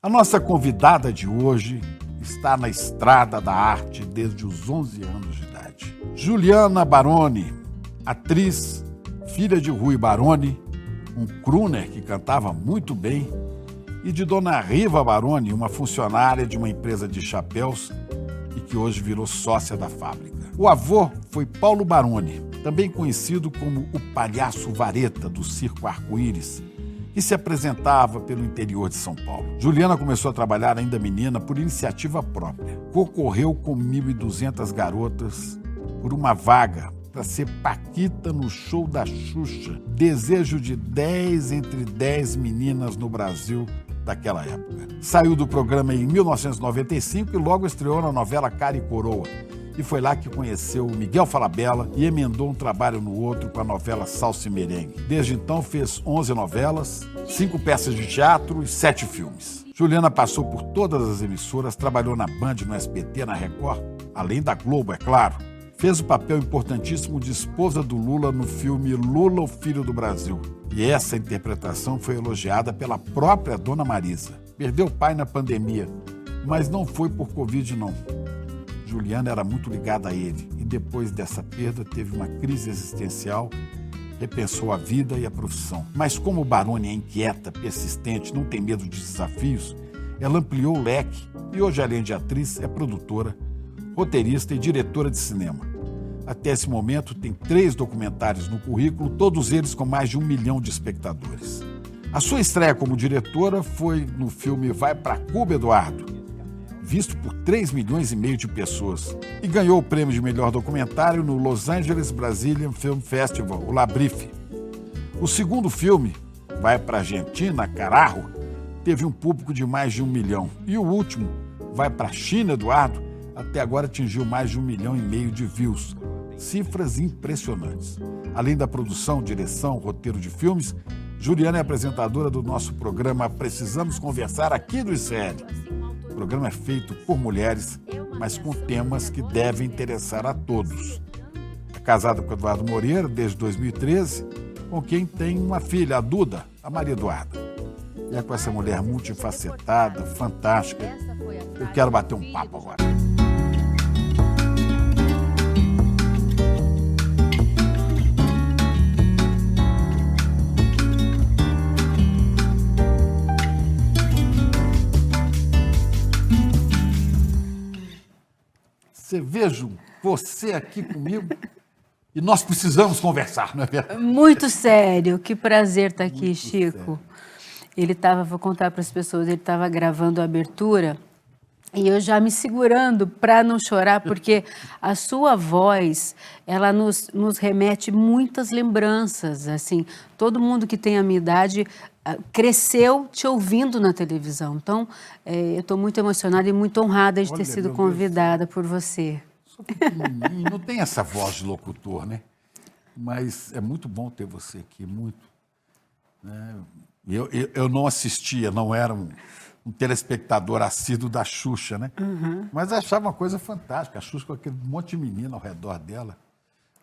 A nossa convidada de hoje está na estrada da arte desde os 11 anos de idade. Juliana Baroni, atriz, filha de Rui Baroni, um crooner que cantava muito bem, e de Dona Riva Baroni, uma funcionária de uma empresa de chapéus e que hoje virou sócia da fábrica. O avô foi Paulo Baroni, também conhecido como o Palhaço Vareta do Circo Arco-Íris, que se apresentava pelo interior de São Paulo. Juliana começou a trabalhar ainda menina por iniciativa própria. Concorreu com 1.200 garotas por uma vaga para ser Paquita no show da Xuxa, desejo de 10 entre 10 meninas no Brasil daquela época. Saiu do programa em 1995 e logo estreou na novela Cara e Coroa. E foi lá que conheceu o Miguel Falabella e emendou um trabalho no outro com a novela Salsa e Merengue. Desde então fez 11 novelas, 5 peças de teatro e 7 filmes. Juliana passou por todas as emissoras, trabalhou na Band, no SBT, na Record, além da Globo, é claro. Fez o papel importantíssimo de esposa do Lula no filme Lula, o Filho do Brasil. E essa interpretação foi elogiada pela própria Dona Marisa. Perdeu o pai na pandemia, mas não foi por Covid, não. Juliana era muito ligada a ele e depois dessa perda teve uma crise existencial, repensou a vida e a profissão. Mas como Baroni é inquieta, persistente, não tem medo de desafios, ela ampliou o leque e hoje, além de atriz, é produtora, roteirista e diretora de cinema. Até esse momento tem 3 documentários no currículo, todos eles com mais de 1 milhão de espectadores. A sua estreia como diretora foi no filme Vai Pra Cuba, Eduardo, visto por 3,5 milhões de pessoas, e ganhou o prêmio de melhor documentário no Los Angeles Brazilian Film Festival, o Labrife. O segundo filme, Vai Pra Argentina, Carajo, teve um público de mais de 1 milhão. E o último, Vai Pra China, Eduardo, até agora atingiu mais de 1,5 milhão de views. Cifras impressionantes. Além da produção, direção, roteiro de filmes, Juliana é apresentadora do nosso programa Precisamos Conversar aqui do ICL. O programa é feito por mulheres, mas com temas que devem interessar a todos. É casada com Eduardo Moreira desde 2013, com quem tem uma filha, a Duda, a Maria Eduarda. E é com essa mulher multifacetada, fantástica, eu quero bater um papo agora. Vejo você aqui comigo e nós precisamos conversar, não é verdade? Muito sério, que prazer estar aqui, Chico. Ele estava, vou contar para as pessoas, ele estava gravando a abertura e eu já me segurando para não chorar, porque a sua voz, ela nos remete muitas lembranças, assim, todo mundo que tem a minha idade cresceu te ouvindo na televisão. Então, eu estou muito emocionada e muito honrada de ter sido convidada por você. Sou pequenininho, não tem essa voz de locutor, né? Mas é muito bom ter você aqui, muito. Né? Eu não assistia, não era um telespectador assíduo da Xuxa, né? Uhum. Mas achava uma coisa fantástica, a Xuxa com aquele monte de menino ao redor dela.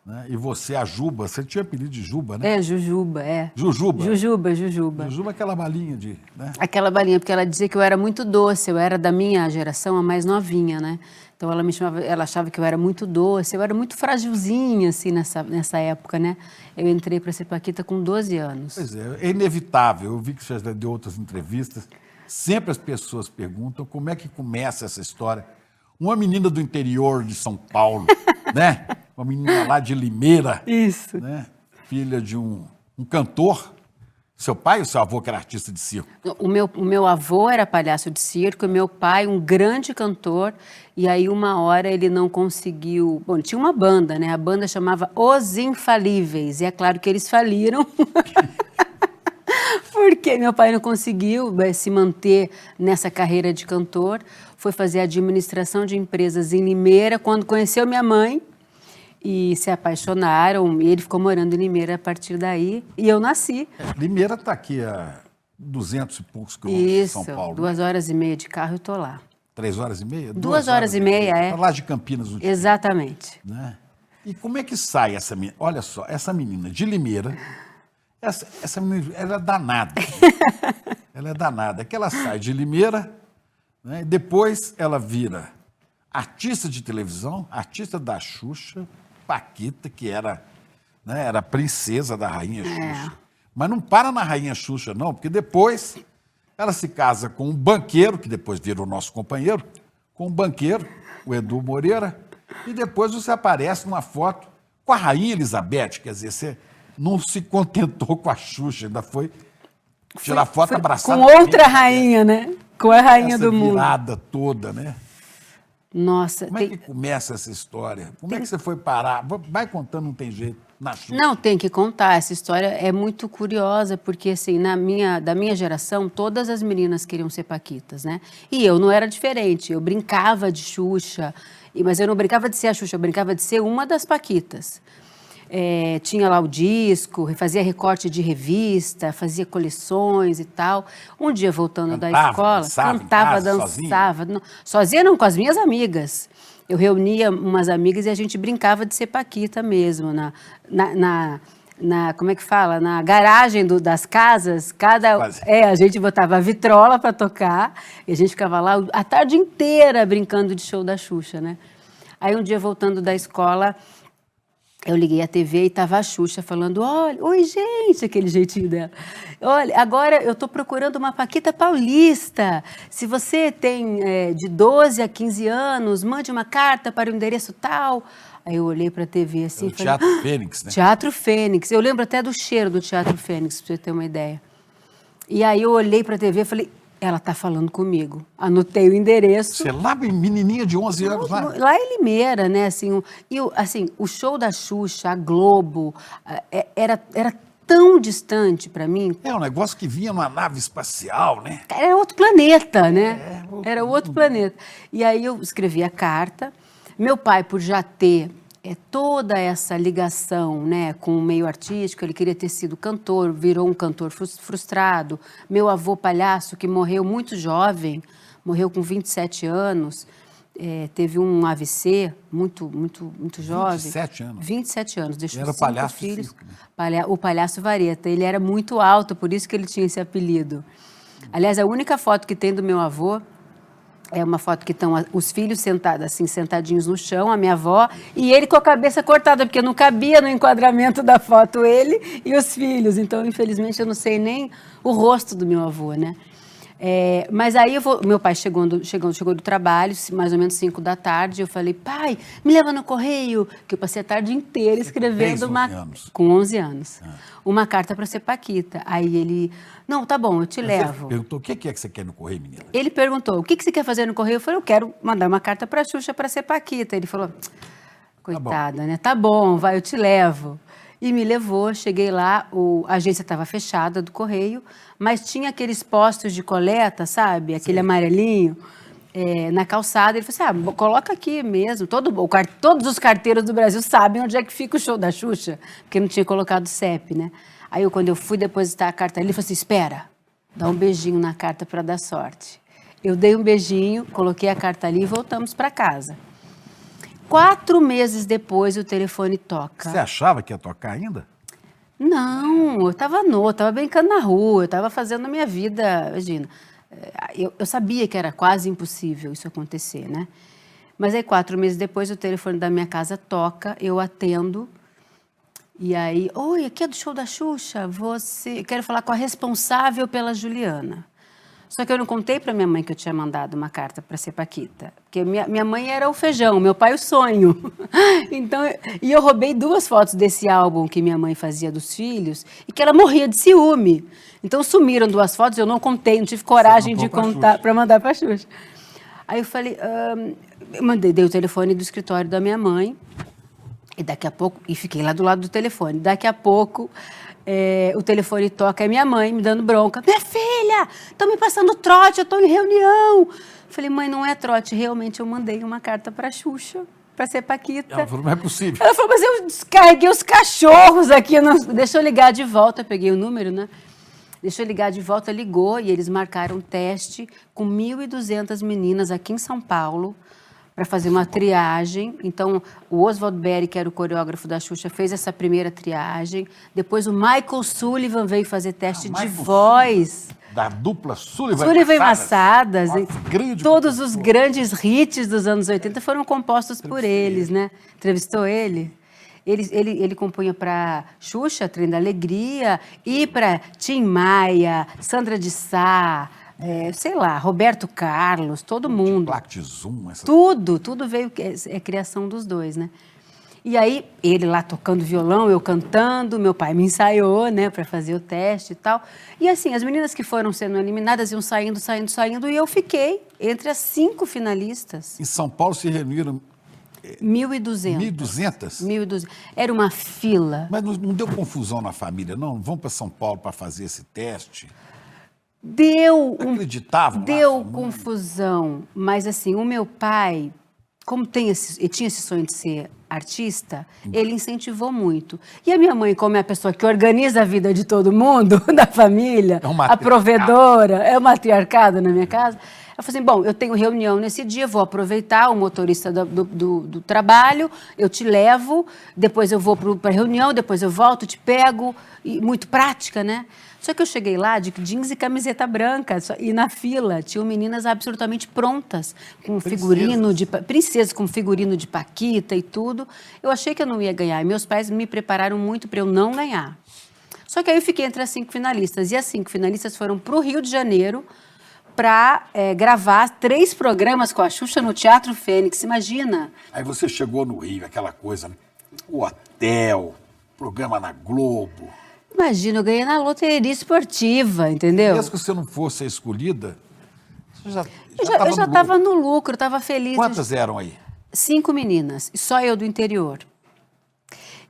Né? E você, a Juba, você tinha apelido de Juba, né? É, Jujuba, é. Jujuba? Jujuba. Jujuba é aquela balinha de... Né? Aquela balinha, porque ela dizia que eu era muito doce, eu era da minha geração, a mais novinha, né? Então ela me chamava, ela achava que eu era muito doce, eu era muito fragilzinha, assim, nessa época, né? Eu entrei para ser Paquita com 12 anos. Pois é inevitável, eu vi que você já deu outras entrevistas, sempre as pessoas perguntam como é que começa essa história. Uma menina do interior de São Paulo, né? Uma menina lá de Limeira. Isso. Né? Filha de um cantor. Seu pai ou seu avô que era artista de circo? O meu avô era palhaço de circo, e meu pai um grande cantor, e aí uma hora ele não conseguiu... Bom, tinha uma banda, né? A banda chamava Os Infalíveis, e é claro que eles faliram. Porque meu pai não conseguiu se manter nessa carreira de cantor, foi fazer administração de empresas em Limeira, quando conheceu minha mãe, e se apaixonaram, e ele ficou morando em Limeira a partir daí, e eu nasci. Limeira está aqui a 200 e poucos quilômetros de São Paulo. Isso, 2h30 de carro eu estou lá. 3 horas e meia? 2h30, é. Está lá de Campinas. O Exatamente. Né? E como é que sai essa menina? Olha só, essa menina de Limeira, essa menina era danada. Ela é danada. É que ela sai de Limeira, né, e depois ela vira artista de televisão, artista da Xuxa, Paquita, que era, né, era a princesa da Rainha Xuxa. Mas não para na Rainha Xuxa, não, porque depois ela se casa com um banqueiro, que depois virou nosso companheiro, com um banqueiro, o Edu Moreira, e depois você aparece numa foto com a Rainha Elizabeth. Quer dizer, você não se contentou com a Xuxa, ainda foi tirar foto abraçada. Com outra rainha, né? Com a rainha do mundo. Essa virada toda, né? Nossa. Como é que começa essa história? Como é que você foi parar? Vai contando, não tem jeito, na Xuxa. Não, tem que contar. Essa história é muito curiosa, porque, assim, da minha geração, todas as meninas queriam ser paquitas, né? E eu não era diferente. Eu brincava de Xuxa, mas eu não brincava de ser a Xuxa, eu brincava de ser uma das paquitas. Tinha lá o disco, fazia recorte de revista, fazia coleções e tal. Um dia, voltando da escola, cantava, dançava. Sozinha não, com as minhas amigas. Eu reunia umas amigas e a gente brincava de ser paquita mesmo, como é que fala? Na garagem das casas, a gente botava a vitrola para tocar e a gente ficava lá a tarde inteira brincando de show da Xuxa, né? Aí um dia, voltando da escola, eu liguei a TV e estava a Xuxa falando: olha, oi gente, aquele jeitinho dela. Olha, agora eu estou procurando uma paquita paulista. Se você tem de 12 a 15 anos, mande uma carta para o endereço tal. Aí eu olhei para a TV assim e falei: Teatro Fênix, né? Teatro Fênix. Eu lembro até do cheiro do Teatro Fênix, para você ter uma ideia. E aí eu olhei para a TV e falei: ela está falando comigo. Anotei o endereço. Você lá, menininha de 11 anos lá? Lá em Limeira, né? Assim, o show da Xuxa, a Globo, era tão distante para mim. É um negócio que vinha numa nave espacial, né? Era outro planeta, né? Era outro planeta. E aí eu escrevi a carta. Meu pai, por já ter toda essa ligação, né, com o meio artístico, ele queria ter sido cantor, virou um cantor frustrado. Meu avô palhaço, que morreu muito jovem, morreu com 27 anos, teve um AVC muito jovem. 27 anos? 27 anos, deixou ele era 5 palhaço filhos. Circo, né? O palhaço Vareta. Ele era muito alto, por isso que ele tinha esse apelido. Aliás, a única foto que tem do meu avô é uma foto que estão os filhos sentados, assim, sentadinhos no chão, a minha avó, e ele com a cabeça cortada, porque não cabia no enquadramento da foto ele e os filhos. Então, infelizmente, eu não sei nem o rosto do meu avô, né? Mas aí meu pai chegou do trabalho, mais ou menos 5 da tarde, eu falei: pai, me leva no correio, que eu passei a tarde inteira escrevendo com 11 anos, uma carta para ser paquita. Aí ele: não, tá bom, eu te levo. Você perguntou: o que é que você quer no correio, menina? Ele perguntou: o que você quer fazer no correio? Eu falei: eu quero mandar uma carta para a Xuxa para ser paquita. Ele falou: coitada, né? Tá bom, vai, eu te levo. E me levou, cheguei lá, a agência estava fechada do correio, mas tinha aqueles postos de coleta, sabe? Aquele amarelinho, na calçada. Ele falou assim: coloca aqui mesmo. Todos os carteiros do Brasil sabem onde é que fica o show da Xuxa, porque não tinha colocado CEP, né? Aí, quando eu fui depositar a carta ali, ele falou assim: espera, dá um beijinho na carta para dar sorte. Eu dei um beijinho, coloquei a carta ali e voltamos para casa. 4 meses depois, o telefone toca. Você achava que ia tocar ainda? Não, eu estava brincando na rua, eu estava fazendo a minha vida, imagina. Eu sabia que era quase impossível isso acontecer, né? Mas aí, 4 meses depois, o telefone da minha casa toca, eu atendo. E aí: oi, aqui é do show da Xuxa, quero falar com a responsável pela Juliana. Só que eu não contei para minha mãe que eu tinha mandado uma carta para ser paquita, porque minha mãe era o feijão, meu pai o sonho. Então, e eu roubei 2 fotos desse álbum que minha mãe fazia dos filhos e que ela morria de ciúme. Então sumiram 2 fotos, eu não contei, não tive coragem de contar para mandar para a Xuxa. Aí eu falei, dei o telefone do escritório da minha mãe. E daqui a pouco, e fiquei lá do lado do telefone. Daqui a pouco, o telefone toca, é minha mãe me dando bronca. Minha filha, estão me passando trote, eu estou em reunião. Falei: mãe, não é trote, realmente eu mandei uma carta para a Xuxa, para ser paquita. Ela falou: não é possível. Ela falou: mas eu descarreguei os cachorros aqui. Deixa eu ligar de volta, eu peguei o número, né? Deixa eu ligar de volta, ligou, e eles marcaram um teste com 1.200 meninas aqui em São Paulo, para fazer uma triagem. Então, o Oswald Berry, que era o coreógrafo da Xuxa, fez essa primeira triagem. Depois, o Michael Sullivan veio fazer teste de voz. Da dupla Sullivan Sullivan e Massadas. Massadas. Grande Todos os compositor. grandes hits dos anos 80 foram compostos por eles, né? Entrevistou ele? Ele compunha para Xuxa, Trem da Alegria, e para Tim Maia, Sandra de Sá, sei lá, Roberto Carlos, todo mundo. Plaque Zoom, essa... Tudo veio, é criação dos dois, né? E aí, ele lá tocando violão, eu cantando, meu pai me ensaiou, né, para fazer o teste e tal. E assim, as meninas que foram sendo eliminadas iam saindo, e eu fiquei entre as 5 finalistas. Em São Paulo se reuniram 1.200. 1.200? 1.200. Era uma fila. Mas não deu confusão na família, não? Vão para São Paulo para fazer esse teste? Acreditavam lá, Deu sua mãe? confusão, mas assim, o meu pai, como ele tinha esse sonho de ser artista, ele incentivou muito. E a minha mãe, como é a pessoa que organiza a vida de todo mundo, da família, É um a matriarcado. provedora, é o matriarcado na minha casa, eu falei assim, bom, eu tenho reunião nesse dia, vou aproveitar o motorista do trabalho, eu te levo, depois eu vou para a reunião, depois eu volto, te pego, e muito prática, né? Só que eu cheguei lá de jeans e camiseta branca, e na fila tinham meninas absolutamente prontas, com figurino de princesas, com figurino de Paquita e tudo. Eu achei que eu não ia ganhar, e meus pais me prepararam muito para eu não ganhar. Só que aí eu fiquei entre as 5 finalistas, e as 5 finalistas foram para o Rio de Janeiro para gravar 3 programas com a Xuxa no Teatro Fênix, imagina? Aí você chegou no Rio, aquela coisa, né? O hotel, programa na Globo. Imagina, eu ganhei na loteria esportiva, entendeu? Mesmo que você não fosse a escolhida, você já Eu já estava no lucro, eu estava feliz. Quantas eram aí? 5 meninas, e só eu do interior.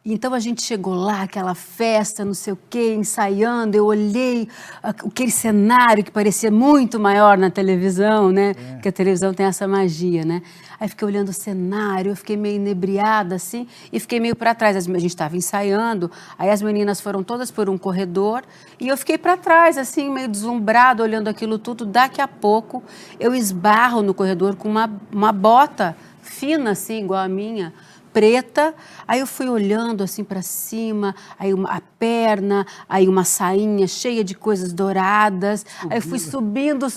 Então a gente chegou lá, aquela festa, não sei o quê, ensaiando, eu olhei aquele cenário que parecia muito maior na televisão, né? Porque a televisão tem essa magia, né? Aí fiquei olhando o cenário, eu fiquei meio inebriada, assim, e fiquei meio para trás. A gente estava ensaiando, aí as meninas foram todas por um corredor, e eu fiquei para trás, assim, meio deslumbrada, olhando aquilo tudo. Daqui a pouco, eu esbarro no corredor com uma bota fina, assim, igual a minha, preta, aí eu fui olhando assim para cima, aí a perna, aí uma sainha cheia de coisas douradas, aí eu fui subindo,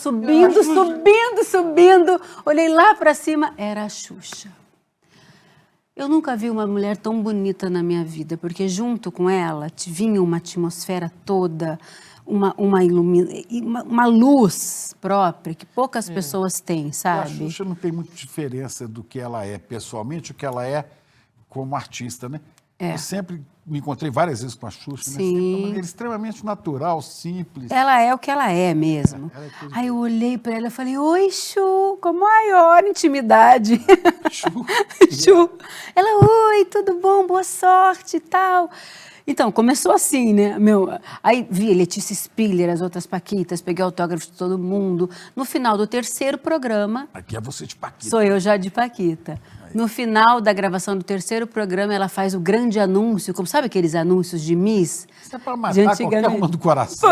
olhei lá para cima, era a Xuxa. Eu nunca vi uma mulher tão bonita na minha vida, porque junto com ela vinha uma atmosfera toda, uma luz própria que poucas pessoas têm, E a sabe? Xuxa não tem muita diferença do que ela é pessoalmente, o que ela é como artista, né? Eu sempre me encontrei várias vezes com a Xuxa, né? Sempre de uma maneira extremamente natural, simples. Ela é o que ela é mesmo. ela é tudo. Aí eu olhei para ela e falei, oi, Xu, com a maior intimidade. Xuxa. Xu. Ela, oi, tudo bom, boa sorte e tal. Então, começou assim, né? Aí vi Letícia Spiller, as outras Paquitas, peguei autógrafo de todo mundo. No final do 3º programa, Aqui é você de Paquita. sou eu já de Paquita. No final da gravação do 3º programa, ela faz o grande anúncio, como sabe aqueles anúncios de Miss? Isso é para matar qualquer uma do coração.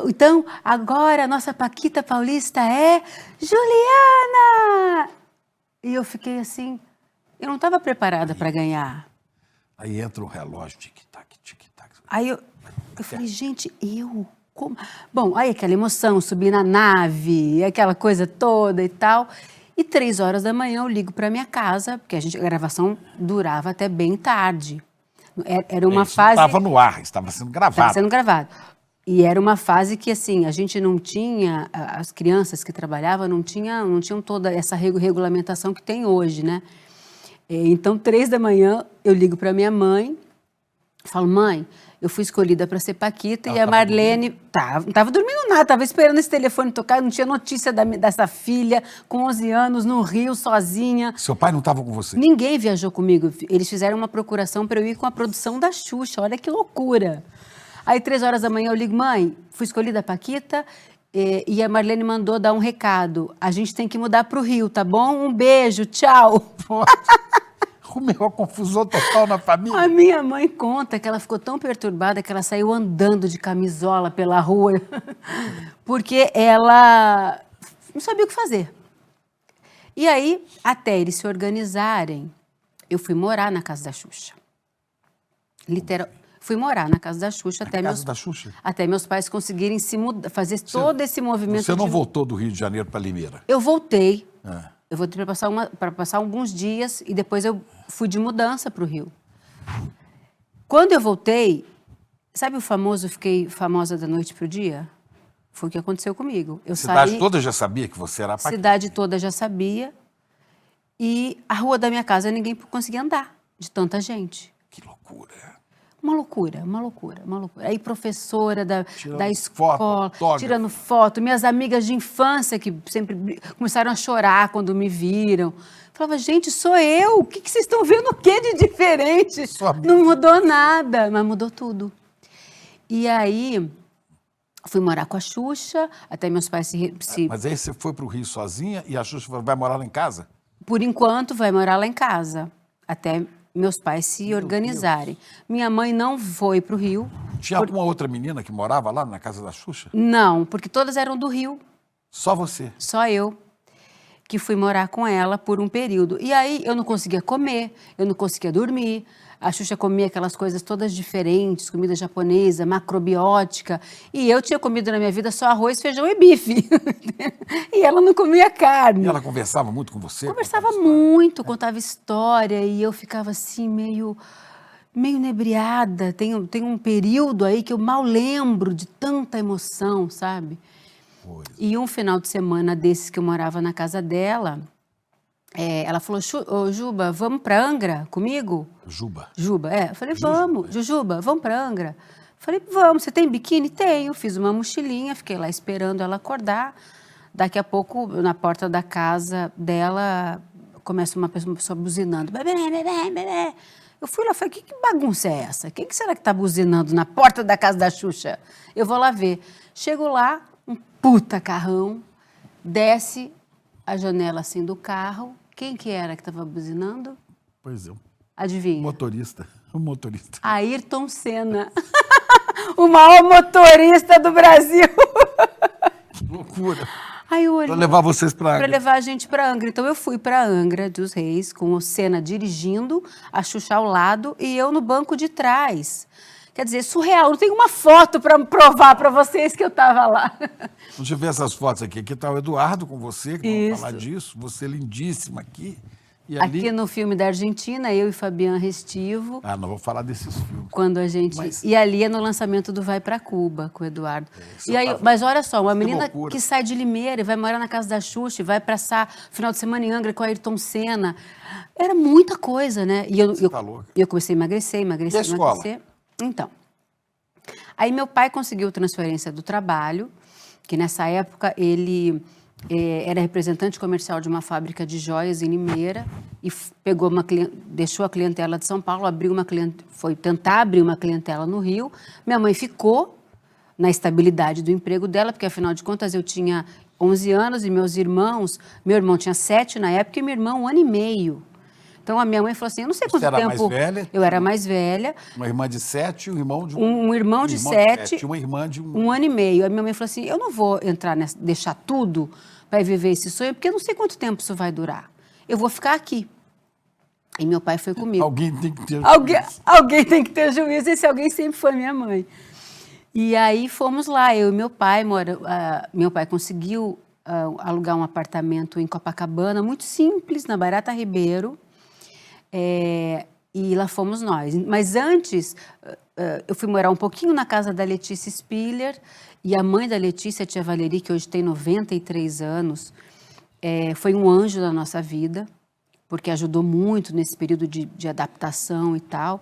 Então, agora a nossa Paquita Paulista é Juliana! E eu fiquei assim, eu não estava preparada para ganhar. Aí entra o relógio, tic-tac, tic-tac. Aí eu falei, gente, como? Bom, aí aquela emoção, subir na nave, aquela coisa toda e tal. E 3 horas da manhã eu ligo para minha casa, porque a gravação durava até bem tarde. Era uma fase... Estava no ar, estava sendo gravado. Estava sendo gravado. E era uma fase que, assim, a gente não tinha, as crianças que trabalhavam não tinham toda essa regulamentação que tem hoje, né? Então, 3 da manhã, eu ligo para minha mãe, falo, mãe, eu fui escolhida para ser Paquita e a Marlene... Não estava dormindo nada, estava esperando esse telefone tocar, não tinha notícia dessa filha com 11 anos, no Rio, sozinha. Seu pai não estava com você? Ninguém viajou comigo. Eles fizeram uma procuração para eu ir com a produção da Xuxa, olha que loucura. Aí, 3 horas da manhã, eu ligo, mãe, fui escolhida Paquita e a Marlene mandou dar um recado. A gente tem que mudar para o Rio, tá bom? Um beijo, tchau. Arrumou a confusão total na família. A minha mãe conta que ela ficou tão perturbada que ela saiu andando de camisola pela rua, porque ela não sabia o que fazer. E aí, até eles se organizarem, eu fui morar na casa da Xuxa. Fui morar na casa da Xuxa até meus pais conseguirem se mudar, fazer todo esse movimento. Você não voltou do Rio de Janeiro para Limeira? Eu voltei. Eu voltei para passar alguns dias e depois eu fui de mudança para o Rio. Quando eu voltei, sabe o famoso fiquei famosa da noite para o dia? Foi o que aconteceu comigo. A cidade toda já sabia que você era a cidade toda já sabia. E a rua da minha casa ninguém conseguia andar, de tanta gente. Que loucura. Uma loucura. Aí professora da escola, tirando foto. Minhas amigas de infância que sempre começaram a chorar quando me viram. Falava, gente, sou eu. O que vocês estão vendo o que de diferente? Não mudou nada, mas mudou tudo. E aí, fui morar com a Xuxa, até meus pais se... Mas aí você foi para o Rio sozinha e a Xuxa vai morar lá em casa? Por enquanto, vai morar lá em casa, até meus pais se organizarem. Minha mãe não foi para o Rio. Tinha alguma outra menina que morava lá na casa da Xuxa? Não, porque todas eram do Rio. Só você? Só eu, que fui morar com ela por um período. E aí eu não conseguia comer, eu não conseguia dormir. A Xuxa comia aquelas coisas todas diferentes, comida japonesa, macrobiótica. E eu tinha comido na minha vida só arroz, feijão e bife. E ela não comia carne. E ela conversava muito com você? Conversava muito, contava história. E eu ficava assim, meio inebriada. Tem um período aí que eu mal lembro de tanta emoção, sabe? Pois. E um final de semana desses que eu morava na casa dela... ela falou, ô, Juba, vamos para Angra comigo? Juba, eu falei, vamos. Jujuba, vamos para Angra? Falei, vamos, você tem biquíni? Tenho. Fiz uma mochilinha, fiquei lá esperando ela acordar. Daqui a pouco, na porta da casa dela, começa uma pessoa buzinando. Bebê, bebê, bebê. Eu fui lá e falei, que bagunça é essa? Quem que será que está buzinando na porta da casa da Xuxa? Eu vou lá ver. Chego lá, um puta carrão, desce a janela assim do carro. Quem que era que estava buzinando? Pois é. Adivinha? O motorista. Ayrton Senna. O maior motorista do Brasil. Que loucura. Aí eu olhei. Para levar vocês para Angra. Para levar a gente para Angra. Então eu fui para Angra dos Reis, com o Senna dirigindo, a Xuxa ao lado e eu no banco de trás. Quer dizer, surreal. Não tem uma foto para provar para vocês que eu estava lá. Deixa eu ver essas fotos aqui. Aqui está o Eduardo com você, que vamos Isso. falar disso. Você lindíssima aqui. E ali... Aqui no filme da Argentina, eu e Fabián Restivo. Ah, não vou falar desses filmes. Quando a gente... E ali é no lançamento do Vai Pra Cuba, com o Eduardo. E aí, mas olha só, uma menina loucura. que sai de Limeira e vai morar na casa da Xuxa, vai passar final de semana em Angra com a Ayrton Senna. Era muita coisa, né? E Você tá louca. eu comecei a emagrecer. E a escola? Então, aí meu pai conseguiu transferência do trabalho, que nessa época ele era representante comercial de uma fábrica de joias em Limeira e deixou a clientela de São Paulo, foi tentar abrir uma clientela no Rio. Minha mãe ficou na estabilidade do emprego dela, porque afinal de contas eu tinha 11 anos e meu irmão tinha 7 na época e minha irmã 1 ano e meio. Então a minha mãe falou assim, eu não sei quanto tempo... Você era mais velha? Eu era mais velha. Uma irmã de 7 e um irmão de... Um irmão de 7. Uma irmã de... 1 ano e meio. A minha mãe falou assim, eu não vou deixar tudo para viver esse sonho, porque eu não sei quanto tempo isso vai durar. Eu vou ficar aqui. E meu pai foi comigo. Alguém tem que ter juízo. Alguém tem que ter juízo. Esse alguém sempre foi minha mãe. E aí fomos lá, eu e meu pai. Meu pai conseguiu alugar um apartamento em Copacabana, muito simples, na Barata Ribeiro. E lá fomos nós. Mas antes, eu fui morar um pouquinho na casa da Letícia Spiller, e a mãe da Letícia, a tia Valeri, que hoje tem 93 anos, foi um anjo da nossa vida, porque ajudou muito nesse período de adaptação e tal.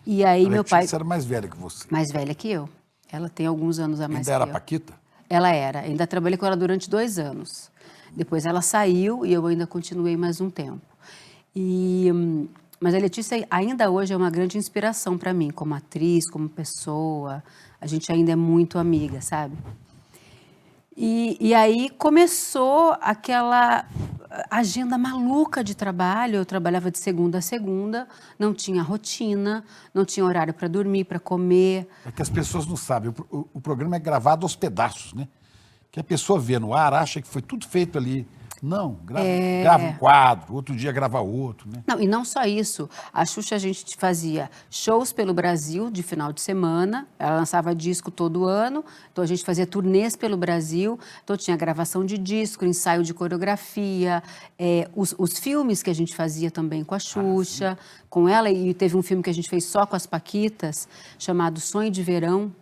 E aí meu pai... A Letícia era mais velha que você. Mais velha que eu. Ela tem alguns anos a mais que eu. Ainda era Paquita? Ela era. Ainda trabalhei com ela durante 2 anos. Depois ela saiu e eu ainda continuei mais um tempo. Mas a Letícia ainda hoje é uma grande inspiração para mim, como atriz, como pessoa. A gente ainda é muito amiga, sabe? E aí começou aquela agenda maluca de trabalho. Eu trabalhava de segunda a segunda, não tinha rotina, não tinha horário para dormir, para comer. É que as pessoas não sabem, o programa é gravado aos pedaços, né? Que a pessoa vê no ar, acha que foi tudo feito ali Não, grava um quadro, outro dia grava outro, né? Não, e não só isso. A Xuxa, a gente fazia shows pelo Brasil de final de semana. Ela lançava disco todo ano. Então, a gente fazia turnês pelo Brasil. Então, tinha gravação de disco, ensaio de coreografia. Os filmes que a gente fazia também com a Xuxa, com ela. E teve um filme que a gente fez só com as Paquitas, chamado Sonho de Verão,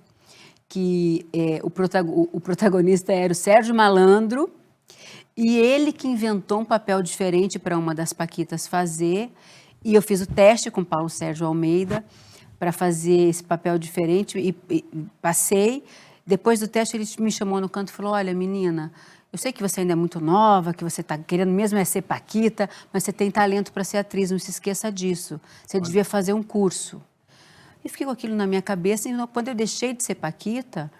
que o protagonista era o Sérgio Malandro. E ele que inventou um papel diferente para uma das Paquitas fazer. E eu fiz o teste com o Paulo Sérgio Almeida para fazer esse papel diferente e passei. Depois do teste, ele me chamou no canto e falou: olha, menina, eu sei que você ainda é muito nova, que você está querendo mesmo ser Paquita, mas você tem talento para ser atriz, não se esqueça disso. Você devia fazer um curso. E fiquei com aquilo na minha cabeça. E quando eu deixei de ser Paquita,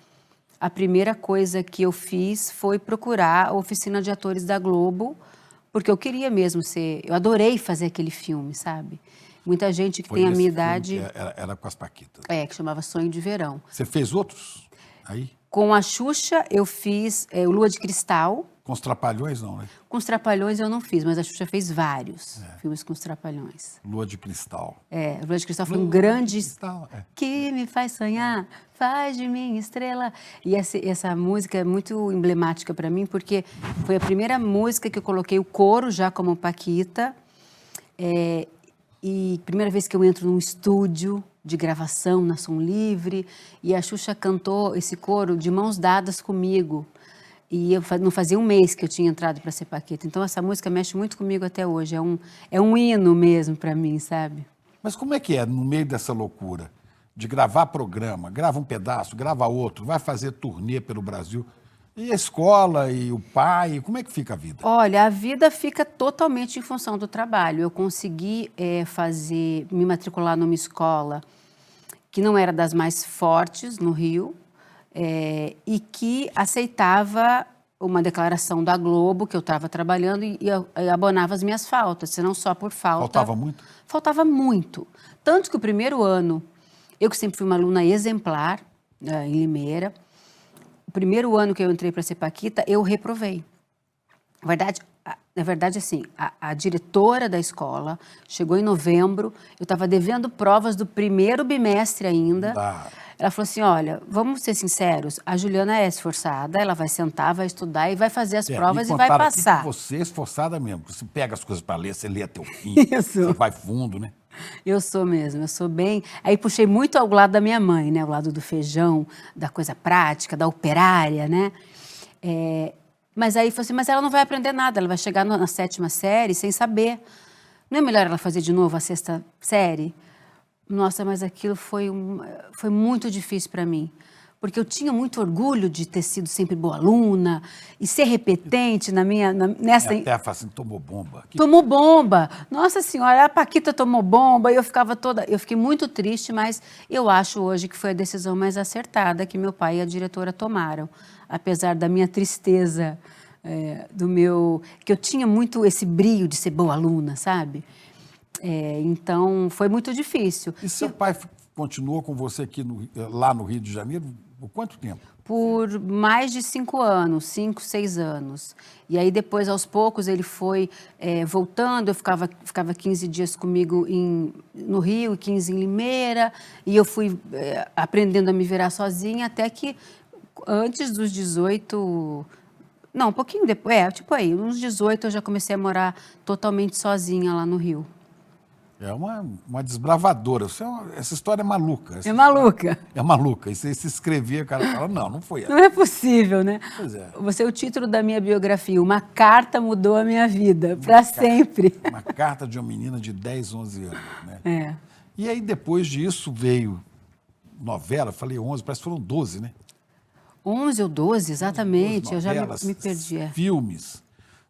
a primeira coisa que eu fiz foi procurar a oficina de atores da Globo, porque eu queria mesmo ser... Eu adorei fazer aquele filme, sabe? Muita gente que tem a minha idade... Era com as Paquitas. Que chamava Sonho de Verão. Você fez outros aí? Com a Xuxa, eu fiz o Lua de Cristal. Com os Trapalhões, não, né? Com os Trapalhões eu não fiz, mas a Xuxa fez vários filmes com os Trapalhões. Lua de Cristal. Lua de Cristal foi um grande... Cristal, Que me faz sonhar, faz de mim estrela. E essa música é muito emblemática para mim, porque foi a primeira música que eu coloquei o coro já como Paquita. E primeira vez que eu entro num estúdio de gravação na Som Livre, e a Xuxa cantou esse coro de mãos dadas comigo. E eu não fazia um mês que eu tinha entrado para ser Paquita. Então, essa música mexe muito comigo até hoje. É um hino mesmo para mim, sabe? Mas como é que é, no meio dessa loucura, de gravar programa, grava um pedaço, grava outro, vai fazer turnê pelo Brasil, e a escola, e o pai, como é que fica a vida? Olha, a vida fica totalmente em função do trabalho. Eu consegui me matricular numa escola que não era das mais fortes no Rio, e que aceitava uma declaração da Globo, que eu estava trabalhando, e abonava as minhas faltas, senão só por falta. Faltava muito? Faltava muito. Tanto que o primeiro ano, eu que sempre fui uma aluna exemplar, em Limeira, o primeiro ano que eu entrei para ser Paquita, eu reprovei. Na verdade, assim, a diretora da escola chegou em novembro, eu estava devendo provas do primeiro bimestre ainda. Ela falou assim, olha, vamos ser sinceros, a Juliana é esforçada, ela vai sentar, vai estudar e vai fazer as provas e vai passar. Você é esforçada mesmo, você pega as coisas para ler, você lê até o fim, Isso. Você vai fundo, né? Eu sou mesmo, eu sou bem... Aí puxei muito ao lado da minha mãe, né? O lado do feijão, da coisa prática, da operária, né? Mas aí falei assim, mas ela não vai aprender nada, ela vai chegar na 7ª série sem saber. Não é melhor ela fazer de novo a 6ª série? Nossa, mas aquilo foi muito difícil para mim. Porque eu tinha muito orgulho de ter sido sempre boa aluna e ser repetente nessa... Até fala assim, tomou bomba. Tomou bomba. Nossa Senhora, a Paquita tomou bomba e eu fiquei muito triste, mas eu acho hoje que foi a decisão mais acertada que meu pai e a diretora tomaram. Apesar da minha tristeza, que eu tinha muito esse brio de ser boa aluna, sabe? Então, foi muito difícil. E seu pai continuou com você aqui lá no Rio de Janeiro por quanto tempo? Por mais de 5 anos, 5, 6 anos. E aí, depois, aos poucos, ele foi voltando. Eu ficava 15 dias comigo no Rio e 15 em Limeira. E eu fui aprendendo a me virar sozinha até que, antes dos 18... Não, um pouquinho depois, tipo aí, uns 18 eu já comecei a morar totalmente sozinha lá no Rio. É uma desbravadora. Essa história é maluca. É maluca. É maluca. E você se escrever, o cara fala, não foi ela. Não é possível, né? Pois é. Você é o título da minha biografia. Uma carta mudou a minha vida, para sempre. Uma carta de uma menina de 10, 11 anos, né? E aí, depois disso, veio novela, falei 11, parece que foram 12, né? 11 ou 12, exatamente. Novelas, eu já me perdi. Filmes,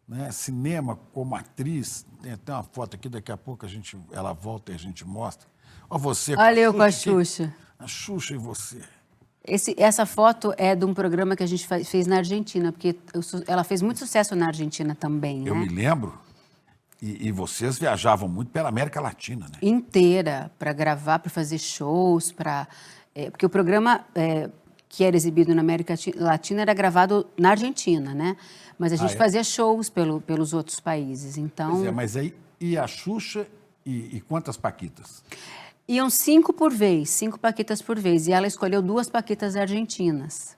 né? Cinema como atriz. Tem até uma foto aqui, daqui a pouco ela volta e a gente mostra. Olha você com Olha eu com a Xuxa. A Xuxa e você. Essa foto é de um programa que a gente fez na Argentina, porque ela fez muito sucesso na Argentina também, né? Eu me lembro. E vocês viajavam muito pela América Latina, né? Inteira, para gravar, para fazer shows, porque o programa que era exibido na América Latina era gravado na Argentina, né? Mas a gente fazia shows pelos outros países, então... Pois é, mas aí, e a Xuxa e quantas paquitas? Iam 5 por vez, 5 paquitas por vez, e ela escolheu 2 paquitas argentinas.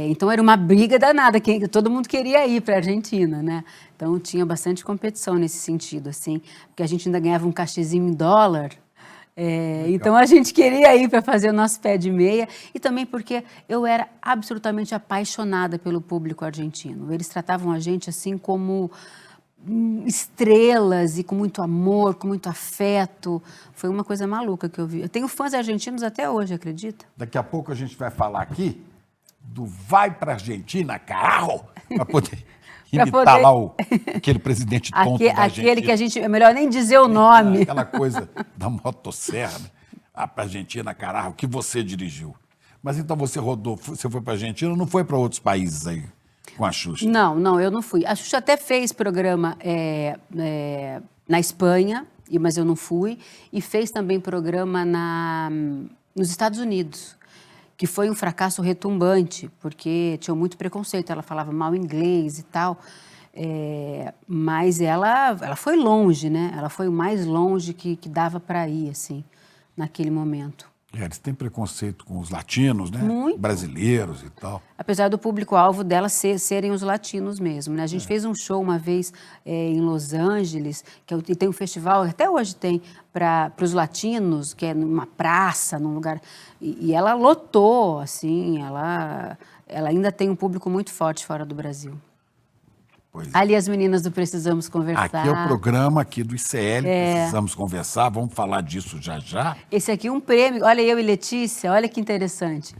Então era uma briga danada, todo mundo queria ir para a Argentina, né? Então tinha bastante competição nesse sentido, assim, porque a gente ainda ganhava um cachezinho em dólar, então a gente queria ir para fazer o nosso pé de meia, e também porque eu era absolutamente apaixonada pelo público argentino. Eles tratavam a gente assim como estrelas e com muito amor, com muito afeto. Foi uma coisa maluca que eu vi. Eu tenho fãs argentinos até hoje, acredita? Daqui a pouco a gente vai falar aqui do Vai pra Argentina, carro, para poder imitar lá aquele presidente tonto da Argentina. Aquele que a gente... É melhor nem dizer o nome. Aquela coisa da motosserra, né? Pra Argentina, caralho, que você dirigiu. Mas então você rodou, você foi pra Argentina, não foi para outros países aí com a Xuxa? Não, eu não fui. A Xuxa até fez programa na Espanha, mas eu não fui. E fez também programa nos Estados Unidos, que foi um fracasso retumbante, porque tinha muito preconceito, ela falava mal inglês e tal, mas ela foi longe, né? Ela foi o mais longe que dava para ir, assim, naquele momento. Eles têm preconceito com os latinos, né? Muito. Brasileiros e tal. Apesar do público-alvo dela serem os latinos mesmo, né? A gente fez um show uma vez em Los Angeles, que tem um festival, até hoje tem, para os latinos, que é numa praça, num lugar... E ela lotou, assim, ela ainda tem um público muito forte fora do Brasil. Pois é. Ali as meninas do Precisamos Conversar. Aqui é o programa aqui do ICL, Precisamos Conversar, vamos falar disso já já. Esse aqui é um prêmio, olha eu e Letícia, olha que interessante.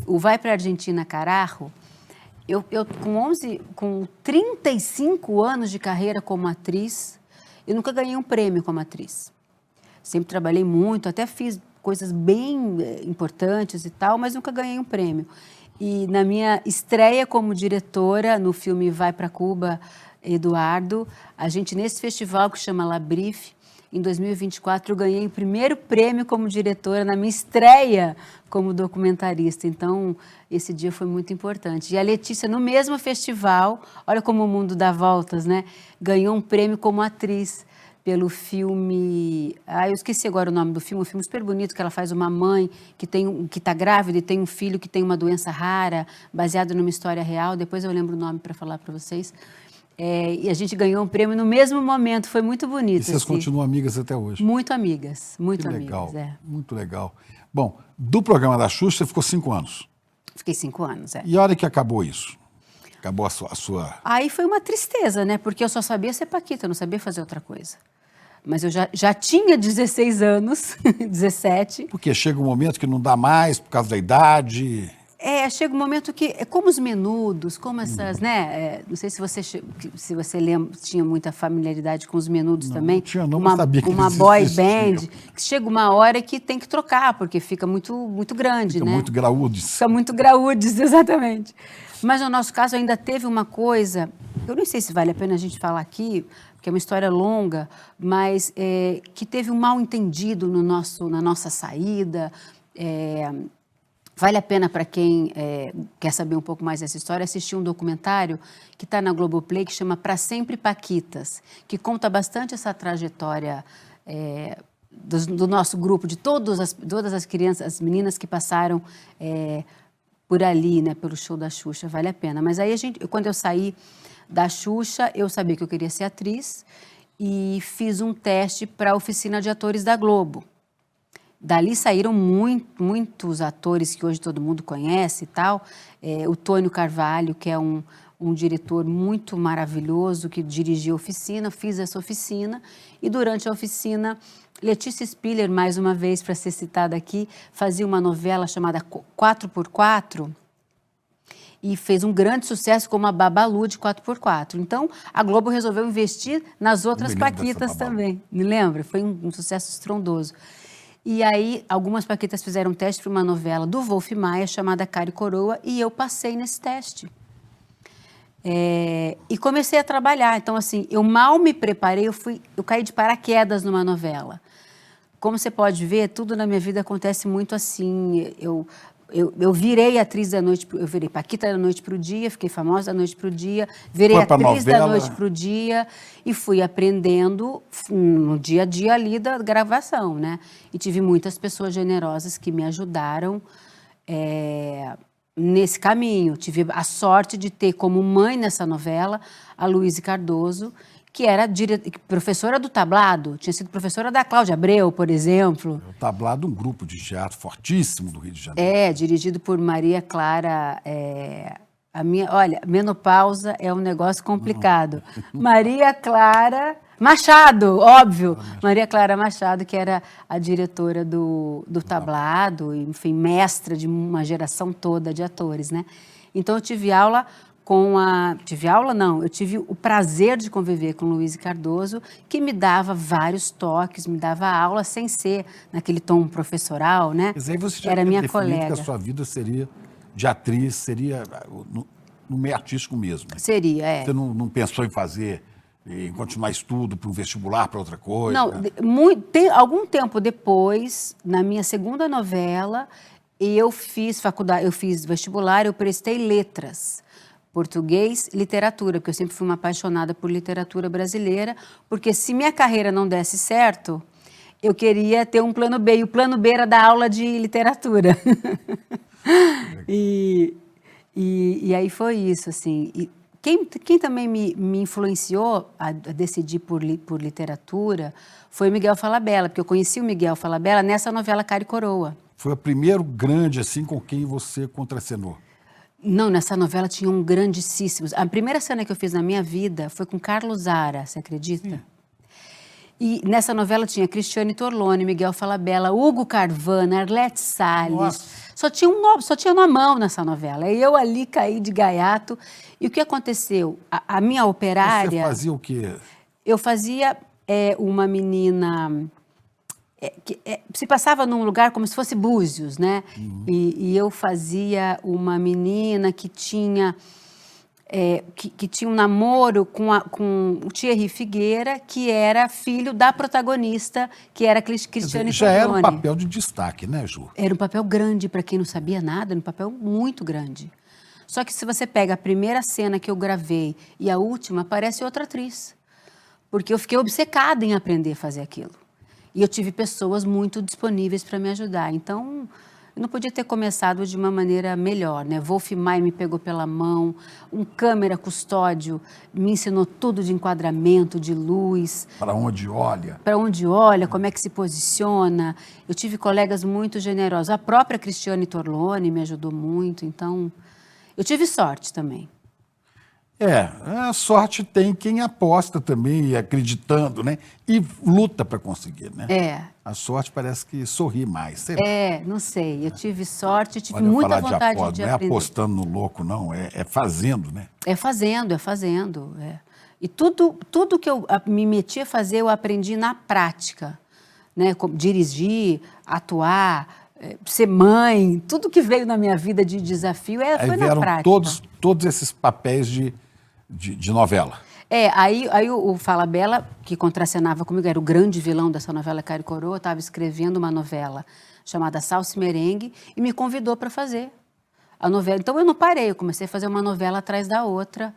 O Vai para a Argentina, Carajo, eu com 35 anos de carreira como atriz, eu nunca ganhei um prêmio como atriz. Sempre trabalhei muito, até fiz coisas bem importantes e tal, mas nunca ganhei um prêmio. E na minha estreia como diretora no filme Vai para Cuba, Eduardo, a gente nesse festival que chama La Brief, em 2024 eu ganhei o primeiro prêmio como diretora na minha estreia como documentarista. Então, esse dia foi muito importante. E a Letícia, no mesmo festival, olha como o mundo dá voltas, né? Ganhou um prêmio como atriz pelo filme... eu esqueci agora o nome do filme, um filme super bonito, que ela faz uma mãe que está grávida e tem um filho que tem uma doença rara, baseado numa história real. Depois eu lembro o nome para falar para vocês. E a gente ganhou um prêmio no mesmo momento, foi muito bonito. E vocês continuam amigas até hoje? Muito amigas, muito amigas. Legal, muito legal. Bom, do programa da Xuxa você ficou 5 anos. Fiquei 5 anos, E a hora que acabou isso? Acabou a sua... Aí foi uma tristeza, né? Porque eu só sabia ser paquita, eu não sabia fazer outra coisa. Mas eu já tinha 16 anos, 17. Porque chega um momento que não dá mais por causa da idade... Chega um momento que, como os Menudos, como essas, né? Não sei se você lembra, tinha muita familiaridade com os Menudos também. Não tinha, não, mas sabia que uma eles boy existiam. band, que chega uma hora que tem que trocar, porque fica muito, muito grande, Fica né? muito graúdes. Fica muito graúdes, exatamente. Mas no nosso caso ainda teve uma coisa, eu não sei se vale a pena a gente falar aqui, porque é uma história longa, mas que teve um mal-entendido na nossa saída. Vale a pena para quem quer saber um pouco mais dessa história assistir um documentário que está na Globoplay que chama Pra Sempre Paquitas, que conta bastante essa trajetória do nosso grupo, de todas as crianças, as meninas que passaram por ali, né, pelo show da Xuxa. Vale a pena. Mas aí quando eu saí da Xuxa, eu sabia que eu queria ser atriz e fiz um teste para a oficina de atores da Globo. Dali saíram muitos atores que hoje todo mundo conhece e tal. O Tônio Carvalho, que é um diretor muito maravilhoso, que dirigiu a oficina, fiz essa oficina. E durante a oficina, Letícia Spiller, mais uma vez, para ser citada aqui, fazia uma novela chamada 4x4 e fez um grande sucesso como a Babalu de 4x4. Então, a Globo resolveu investir nas outras paquitas também. Me lembra? Foi um sucesso estrondoso. E aí, algumas paquitas fizeram um teste para uma novela do Wolf Maia, chamada Cara e Coroa, e eu passei nesse teste. E comecei a trabalhar. Então, assim, eu mal me preparei, eu caí de paraquedas numa novela. Como você pode ver, tudo na minha vida acontece muito assim. Eu virei atriz da noite, eu virei Paquita da noite para o dia, fiquei famosa da noite para o dia, virei Foi pra atriz da novela? noite para o dia e fui aprendendo no dia a dia ali da gravação, né? E tive muitas pessoas generosas que me ajudaram nesse caminho. Tive a sorte de ter como mãe nessa novela a Luíse Cardoso, que era professora do tablado, tinha sido professora da Cláudia Abreu, por exemplo. O Tablado, um grupo de teatro fortíssimo do Rio de Janeiro. Dirigido por Maria Clara. Olha, menopausa é um negócio complicado. Maria Clara Machado, óbvio. Maria Clara Machado, que era a diretora do Tablado, enfim, mestra de uma geração toda de atores, né? Então, eu tive aula eu tive o prazer de conviver com Luíse Cardoso, que me dava vários toques, me dava aula sem ser naquele tom professoral, né? Mas aí você já era tinha minha definido colega. que a sua vida seria de atriz, seria no meio artístico mesmo. Seria, Você não pensou em continuar estudo para um vestibular, para outra coisa? Não, algum tempo depois, na minha segunda novela, eu fiz faculdade, eu fiz vestibular, eu prestei letras. Português, literatura, porque eu sempre fui uma apaixonada por literatura brasileira, porque se minha carreira não desse certo, eu queria ter um plano B, e o plano B era dar aula de literatura. E aí foi isso, assim. E quem também me influenciou a decidir por literatura foi o Miguel Falabella, porque eu conheci o Miguel Falabella nessa novela Cara e Coroa. Foi o primeiro grande, assim, com quem você contracenou? Não, nessa novela tinham grandíssimos. A primeira cena que eu fiz na minha vida foi com Carlos Zara, você acredita? Sim. E nessa novela tinha Cristiane Torlone, Miguel Falabella, Hugo Carvana, Arlete Salles. Só tinha uma mão nessa novela. E eu ali caí de gaiato. E o que aconteceu? A minha operária... Você fazia o quê? Eu fazia uma menina... se passava num lugar como se fosse Búzios, né? Uhum. E eu fazia uma menina que tinha um namoro com o Thierry Figueira, que era filho da protagonista, que era Cristiane Torlone. Já era um papel de destaque, né, Ju? Era um papel grande para quem não sabia nada, era um papel muito grande. Só que se você pega a primeira cena que eu gravei e a última, parece outra atriz. Porque eu fiquei obcecada em aprender a fazer aquilo. E eu tive pessoas muito disponíveis para me ajudar. Então, eu não podia ter começado de uma maneira melhor, né? Wolf Maia me pegou pela mão, um câmera custódio me ensinou tudo de enquadramento, de luz. Para onde olha. Para onde olha, como é que se posiciona. Eu tive colegas muito generosos. A própria Cristiane Torlone me ajudou muito. Então, eu tive sorte também. A sorte tem quem aposta também, acreditando, né? E luta para conseguir, né? A sorte parece que sorri mais. Sei lá. Não sei. Eu tive sorte, tive muita vontade de aprender. Não é apostando no louco, não. É fazendo, né? É fazendo. E tudo que eu me meti a fazer, eu aprendi na prática. Né? Como dirigir, atuar, ser mãe, tudo que veio na minha vida de desafio foi na prática. Todos esses papéis de novela. Aí o Falabella, que contracenava comigo, era o grande vilão dessa novela Cara e Coroa, estava escrevendo uma novela chamada Salsa e Merengue e me convidou para fazer a novela. Então eu não parei, eu comecei a fazer uma novela atrás da outra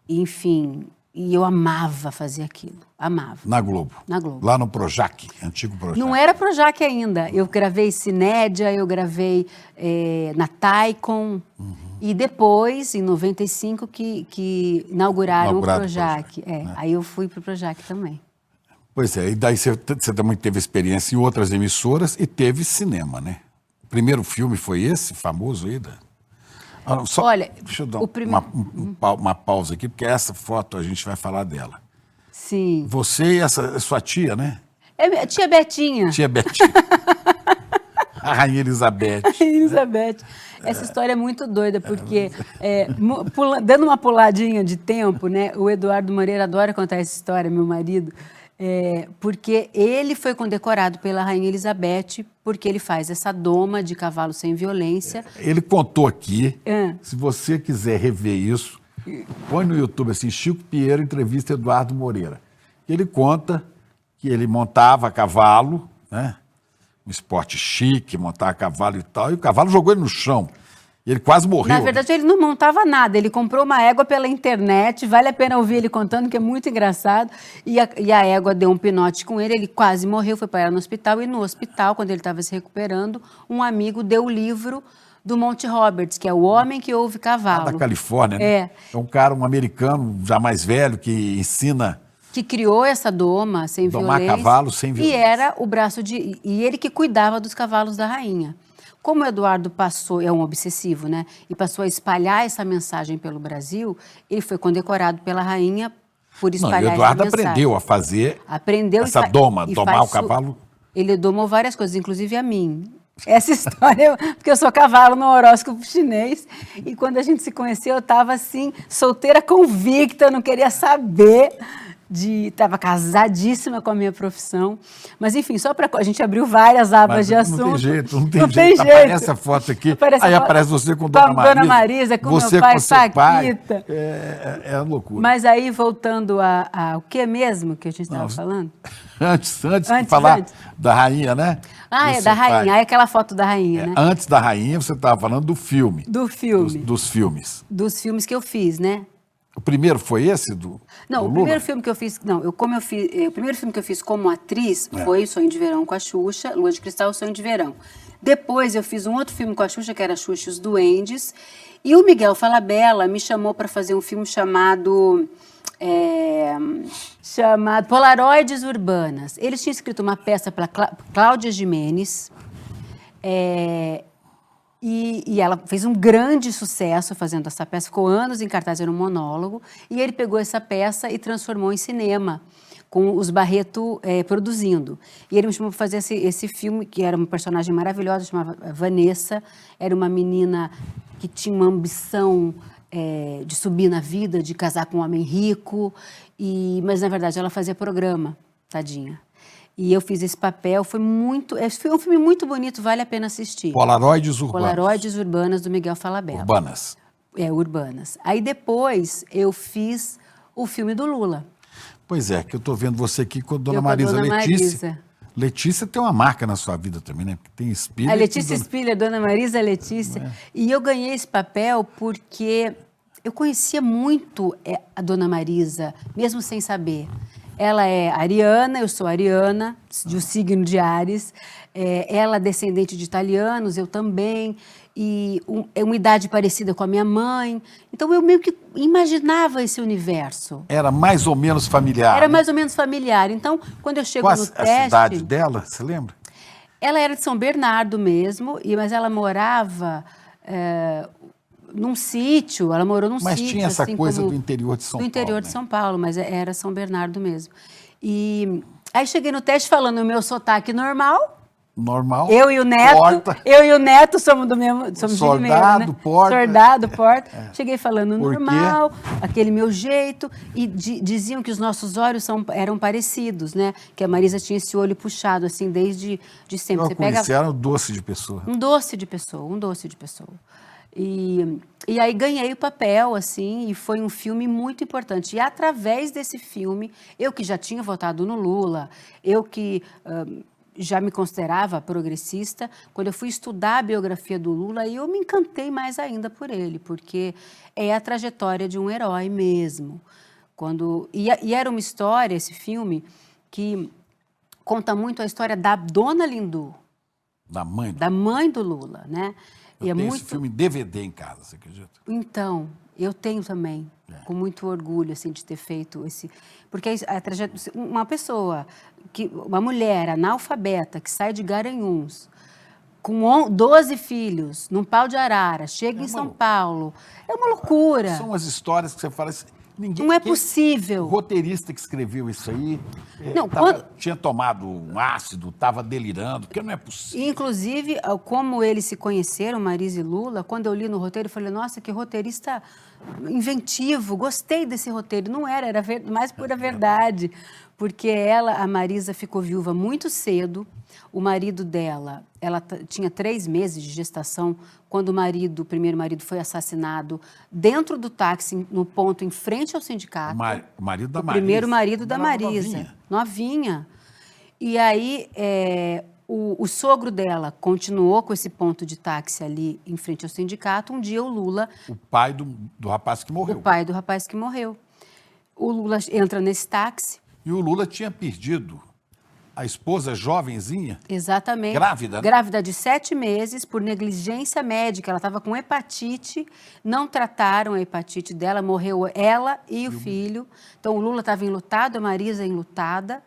enfim, e eu amava fazer aquilo, amava. Na Globo? Na Globo. Lá no Projac, antigo Projac. Não era Projac ainda, eu gravei Cinédia, eu gravei na Taikon. E depois, em 95, que inauguraram o Projac. Né? Aí eu fui para o Projac também. Pois é, e daí você também teve experiência em outras emissoras e teve cinema, né? O primeiro filme foi esse, famoso aí? Olha, deixa eu dar uma pausa aqui, porque essa foto a gente vai falar dela. Sim. Você e sua tia, né? Tia Betinha. Tia Betinha. A Rainha Elizabeth. A Rainha Elizabeth. Essa história é muito doida, porque dando uma puladinha de tempo, né? O Eduardo Moreira adora contar essa história, meu marido, porque ele foi condecorado pela Rainha Elizabeth porque ele faz essa doma de cavalo sem violência. Ele contou aqui, se você quiser rever isso, põe no YouTube assim, Chico Pinheiro entrevista Eduardo Moreira. Ele conta que ele montava a cavalo, né? um esporte chique, montar a cavalo e tal, e o cavalo jogou ele no chão. E ele quase morreu. Na verdade, ele não montava nada, ele comprou uma égua pela internet, vale a pena ouvir ele contando, que é muito engraçado, e a égua deu um pinote com ele quase morreu, foi parar no hospital, e no hospital, quando ele estava se recuperando, um amigo deu o livro do Monty Roberts, que é O Homem que Ouve Cavalo. Lá da Califórnia, né? É um cara, um americano, já mais velho, que ensina... Que criou essa doma sem domar violência. cavalo sem violência. E era o braço de... E ele que cuidava dos cavalos da rainha. Como o Eduardo passou, é um obsessivo, né? E passou a espalhar essa mensagem pelo Brasil, ele foi condecorado pela rainha por espalhar essa mensagem. O Eduardo aprendeu a fazer essa doma, domar o cavalo. Ele domou várias coisas, inclusive a mim. Essa história, porque eu sou cavalo no horóscopo chinês, e quando a gente se conheceu, eu estava assim, solteira convicta, não queria saber... Estava casadíssima com a minha profissão. Mas, enfim, só para... A gente abriu várias abas de assunto. Não tem jeito. Aparece a foto aqui, aparece você com Dona Marisa, com meu pai, com seu Paquita. É loucura. Mas aí, voltando o que mesmo que a gente estava falando? Antes de falar da rainha, né? Da rainha. Aí aquela foto da rainha, né? Antes da rainha, você estava falando do filme. Do filme. Dos filmes. Dos filmes que eu fiz, né? O primeiro foi esse Não, o primeiro filme que eu fiz, o primeiro filme que eu fiz como atriz foi Sonho de Verão com a Xuxa, Lua de Cristal, Sonho de Verão. Depois eu fiz um outro filme com a Xuxa, que era Xuxa e os Duendes, e o Miguel Falabella me chamou para fazer um filme chamado Polaroides Urbanas. Eles tinham escrito uma peça para Cláudia Gimenez, e ela fez um grande sucesso fazendo essa peça, ficou anos em cartaz, era um monólogo, e ele pegou essa peça e transformou em cinema, com os Barreto produzindo. E ele me chamou para fazer esse filme, que era uma personagem maravilhosa, chamava Vanessa, era uma menina que tinha uma ambição de subir na vida, de casar com um homem rico, mas, na verdade, ela fazia programa, tadinha. E eu fiz esse papel, foi um filme muito bonito, vale a pena assistir. Polaroides Urbanas. Polaroides Urbanas, do Miguel Falabella. Urbanas. Urbanas. Aí depois eu fiz o filme do Lula. Pois é, que eu estou vendo você aqui com a Dona Marisa Letícia. Letícia tem uma marca na sua vida também, né? Porque tem Espírito. A Letícia Spiller, Dona Marisa Letícia. E eu ganhei esse papel porque eu conhecia muito a Dona Marisa, mesmo sem saber. Ela é ariana, eu sou ariana, do signo de Áries. Ela é descendente de italianos, eu também. E é uma idade parecida com a minha mãe. Então, eu meio que imaginava esse universo. Era mais ou menos familiar. Era mais ou menos familiar. Então, quando eu chego no teste... Qual a cidade dela, você lembra? Ela era de São Bernardo mesmo, mas ela morava... num sítio, ela morou num sítio. Mas tinha essa assim, coisa do interior de São Paulo. Do interior de né? São Paulo, mas era São Bernardo mesmo. E aí cheguei no teste falando o meu sotaque normal. Normal. Eu e o Neto somos do mesmo, somos Soldado, de Limeira, né? Porta. Soldado, Porta. Cheguei falando normal, aquele meu jeito, e diziam que os nossos olhos eram parecidos, né? Que a Marisa tinha esse olho puxado, assim, desde sempre. Você era um doce de pessoa. Um doce de pessoa. E aí ganhei o papel, assim, e foi um filme muito importante. E através desse filme, eu que já tinha votado no Lula, eu que já me considerava progressista, quando eu fui estudar a biografia do Lula, eu me encantei mais ainda por ele, porque é a trajetória de um herói mesmo. E era uma história, esse filme, que conta muito a história da Dona Lindu. Da mãe? Da mãe do Lula, né? Eu tenho esse filme em DVD em casa, você acredita? Então, eu tenho também, com muito orgulho, assim, de ter feito esse... Porque uma pessoa, uma mulher analfabeta, que sai de Garanhuns, com 12 filhos, num pau de arara, chega em São Paulo, é uma loucura. São as histórias que você fala assim... Não é possível. O roteirista que escreveu isso aí tinha tomado um ácido, estava delirando, porque não é possível. Inclusive, como eles se conheceram, Marisa e Lula, quando eu li no roteiro, eu falei, nossa, que roteirista inventivo, gostei desse roteiro. Não era mais pura verdade, porque a Marisa, ficou viúva muito cedo. O marido dela, ela tinha 3 meses de gestação quando o primeiro marido foi assassinado dentro do táxi, no ponto em frente ao sindicato. O marido da Marisa. O primeiro marido da Marisa. Novinha. E aí, O sogro dela continuou com esse ponto de táxi ali em frente ao sindicato. Um dia o Lula... O pai do rapaz que morreu. O pai do rapaz que morreu. O Lula entra nesse táxi. E o Lula tinha perdido a esposa jovenzinha. Exatamente. Grávida, né? Grávida de 7 meses, por negligência médica. Ela estava com hepatite, não trataram a hepatite dela, morreu ela e o filho. Então o Lula estava enlutado, a Marisa enlutada.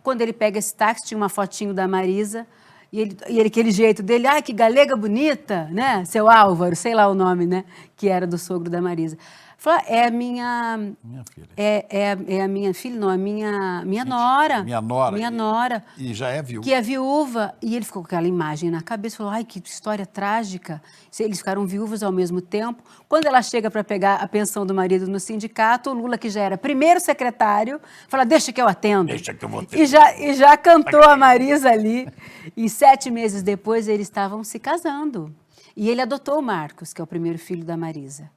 Quando ele pega esse táxi, tinha uma fotinho da Marisa, e ele aquele jeito dele, ai, que galega bonita, né? Seu Álvaro, sei lá o nome, né? Que era do sogro da Marisa. Falou, é a minha... Minha filha. É a minha filha, não, a minha nora. Minha nora. Minha nora. E já é viúva. Que é viúva. E ele ficou com aquela imagem na cabeça, falou, ai, que história trágica. Eles ficaram viúvos ao mesmo tempo. Quando ela chega para pegar a pensão do marido no sindicato, o Lula, que já era primeiro secretário, fala, deixa que eu atendo. Deixa que eu vou atender. E já cantou a Marisa ali. E 7 meses depois, eles estavam se casando. E ele adotou o Marcos, que é o primeiro filho da Marisa.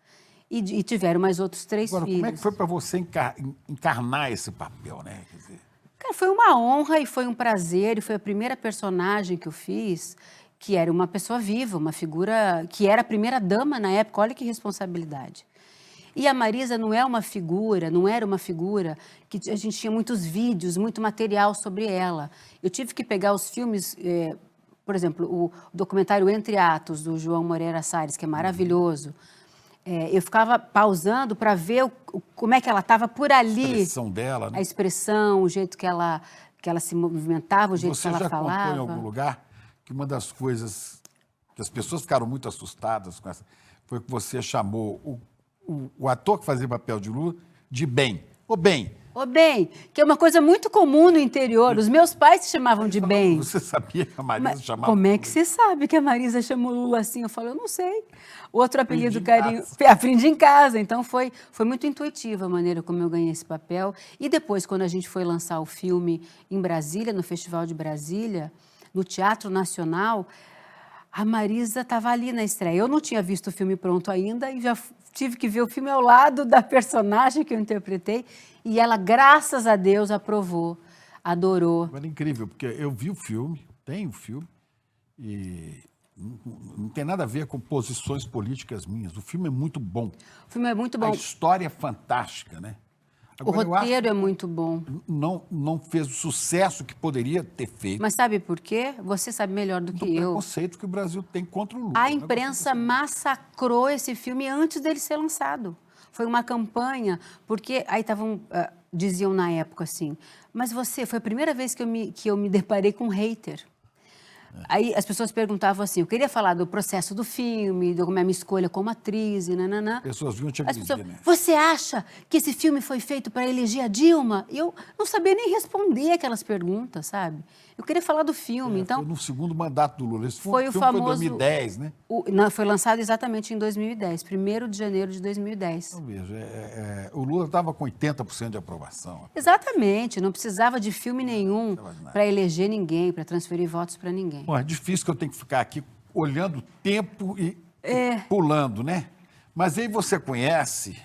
E tiveram mais outros 3 Agora, filhos. como é que foi para você encarnar esse papel, né? Quer dizer, Cara, foi uma honra e foi um prazer, e foi a primeira personagem que eu fiz, que era uma pessoa viva, uma figura que era a primeira dama na época, olha que responsabilidade. E a Marisa não era uma figura que a gente tinha muitos vídeos, muito material sobre ela. Eu tive que pegar os filmes, por exemplo, o documentário Entre Atos, do João Moreira Salles, que é maravilhoso. Eu ficava pausando para ver como é que ela estava por ali. a expressão dela, né? A expressão, o jeito que ela se movimentava, o jeito que ela falava. Você já contou em algum lugar que uma das coisas que as pessoas ficaram muito assustadas com essa foi que você chamou o ator que fazia o papel de Lula de bem. Ô bem. Ô bem, que é uma coisa muito comum no interior. Os meus pais se chamavam de bem. Você sabia que a Marisa chamava? Como é que você sabe que a Marisa chamou o Lula assim? Eu falo, eu não sei. Outro apelido Aprendi em carinho. casa. Aprendi em casa. Então foi muito intuitiva a maneira como eu ganhei esse papel. E depois, quando a gente foi lançar o filme em Brasília, no Festival de Brasília, no Teatro Nacional, a Marisa estava ali na estreia. Eu não tinha visto o filme pronto ainda e já tive que ver o filme ao lado da personagem que eu interpretei. E ela, graças a Deus, aprovou, adorou. Era incrível, porque eu vi o filme, tem o filme, e não tem nada a ver com posições políticas minhas. O filme é muito bom. O filme é muito bom. A história é fantástica, né? Agora, O roteiro é muito bom. Não fez o sucesso que poderia ter feito. Mas sabe por quê? Você sabe melhor do que Do eu. preconceito que o Brasil tem contra o Lula. A né? imprensa massacrou esse filme antes dele ser lançado. Foi uma campanha, porque aí diziam na época assim, mas foi a primeira vez que eu me deparei com um hater. Aí as pessoas perguntavam assim, eu queria falar do processo do filme, da minha escolha como atriz e nananã. As pessoas vinham te As agredir, pessoas, né? você acha que esse filme foi feito para eleger a Dilma? E eu não sabia nem responder aquelas perguntas, sabe? Eu queria falar do filme, então... Foi no segundo mandato do Lula. Esse Foi o filme famoso... foi em 2010, né? Não, foi lançado exatamente em 2010, 1º de janeiro de 2010. Então, veja, o Lula estava com 80% de aprovação. Exatamente, não precisava de filme nenhum para eleger ninguém, para transferir votos para ninguém. Bom, é difícil que eu tenho que ficar aqui olhando o tempo e pulando, né? Mas aí você conhece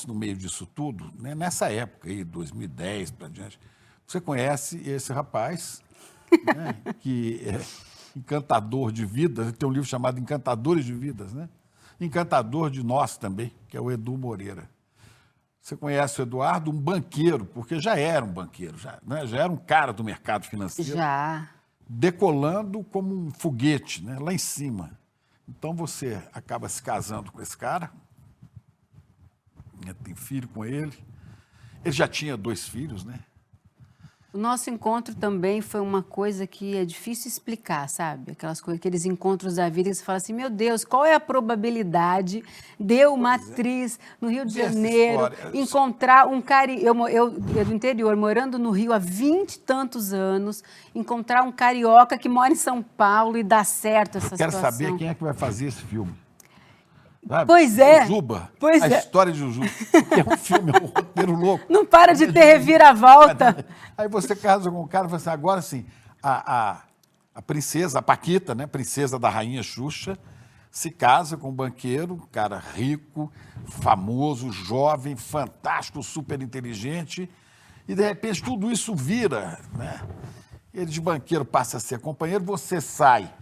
no meio disso tudo, né? Nessa época aí, 2010 para diante, você conhece esse rapaz, né? Que é encantador de vidas, ele tem um livro chamado Encantadores de Vidas, né? Encantador de nós também, que é o Edu Moreira. Você conhece o Eduardo, um banqueiro, porque já era um banqueiro, já era um cara do mercado financeiro. Já. Decolando como um foguete, né, lá em cima. Então você acaba se casando com esse cara, né, tem filho com ele. Ele já tinha 2 filhos, né? O nosso encontro também foi uma coisa que é difícil explicar, sabe? Aqueles encontros da vida que você fala assim, meu Deus, qual é a probabilidade de uma atriz no Rio de Janeiro encontrar um cara... Eu do interior, morando no Rio há 20 e tantos anos, encontrar um carioca que mora em São Paulo e dá certo essa situação. Quero saber quem é que vai fazer esse filme. Sabe? Pois é. Jujuba. Pois a é. história de Jujuba. É um filme, é um roteiro louco. Não para de ter reviravolta. Aí você casa com um cara e fala assim, agora sim, a princesa, a Paquita, né, princesa da rainha Xuxa, se casa com um banqueiro, um cara rico, famoso, jovem, fantástico, super inteligente, e de repente tudo isso vira, né? ele de banqueiro passa a ser companheiro, você sai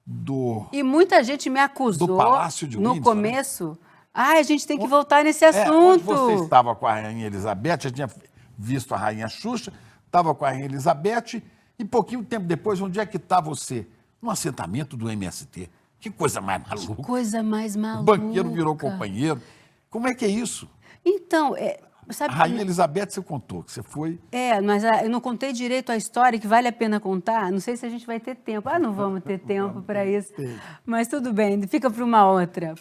do... E muita gente me acusou Do Palácio de no Windsor, começo. Ai, a gente tem que voltar nesse onde assunto. você estava com a Rainha Elizabeth, já tinha visto a Rainha Xuxa, estava com a Rainha Elizabeth, e pouquinho tempo depois, onde é que está você? No assentamento do MST. Que coisa mais maluca. Coisa mais O maluca. banqueiro virou companheiro. Como é que é isso? Então, A sabe... Rainha Elizabeth, você contou que você foi... Mas eu não contei direito a história, que vale a pena contar. Não sei se a gente vai ter tempo. Não vamos ter tempo para isso. Mas tudo bem, fica para uma outra.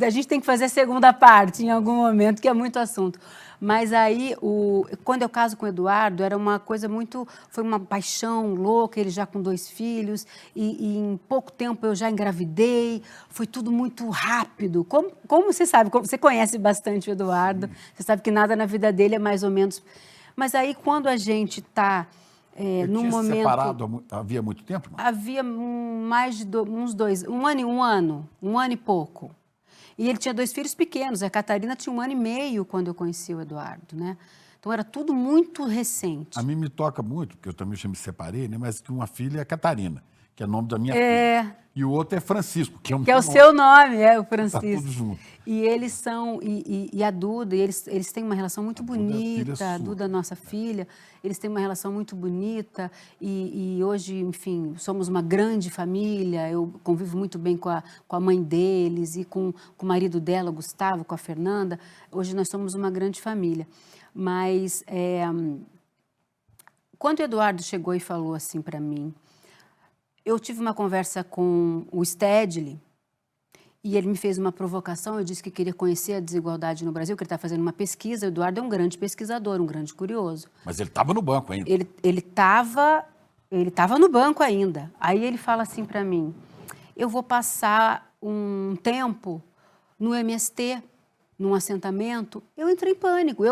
A gente tem que fazer a segunda parte em algum momento, que é muito assunto. Mas aí, quando eu caso com o Eduardo, era uma coisa muito... Foi uma paixão louca, ele já com 2 filhos, e em pouco tempo eu já engravidei. Foi tudo muito rápido. Como você sabe, você conhece bastante o Eduardo, você sabe que nada na vida dele é mais ou menos... Mas aí, quando a gente está num momento... separado havia muito tempo? Não? Havia mais de uns 2... Um ano e pouco. E ele tinha 2 filhos pequenos. A Catarina tinha 1 ano e meio quando eu conheci o Eduardo, né? Então, era tudo muito recente. A mim me toca muito, porque eu também já me separei, né? Mas que uma filha é Catarina, que é o nome da minha filha. E o outro é Francisco, que é o seu nome, o Francisco. Está tudo junto. E eles são, e a Duda, eles têm uma relação muito bonita, a Duda, nossa filha, eles têm uma relação muito bonita, e hoje, enfim, somos uma grande família, eu convivo muito bem com a mãe deles e com o marido dela, o Gustavo, com a Fernanda, hoje nós somos uma grande família. Mas, quando o Eduardo chegou e falou assim para mim, eu tive uma conversa com o Stedley, e ele me fez uma provocação, eu disse que queria conhecer a desigualdade no Brasil, que ele está fazendo uma pesquisa. O Eduardo é um grande pesquisador, um grande curioso. Mas ele estava no banco ainda. Ele estava no banco ainda. Aí ele fala assim para mim, eu vou passar um tempo no MST, num assentamento. Eu entrei em pânico.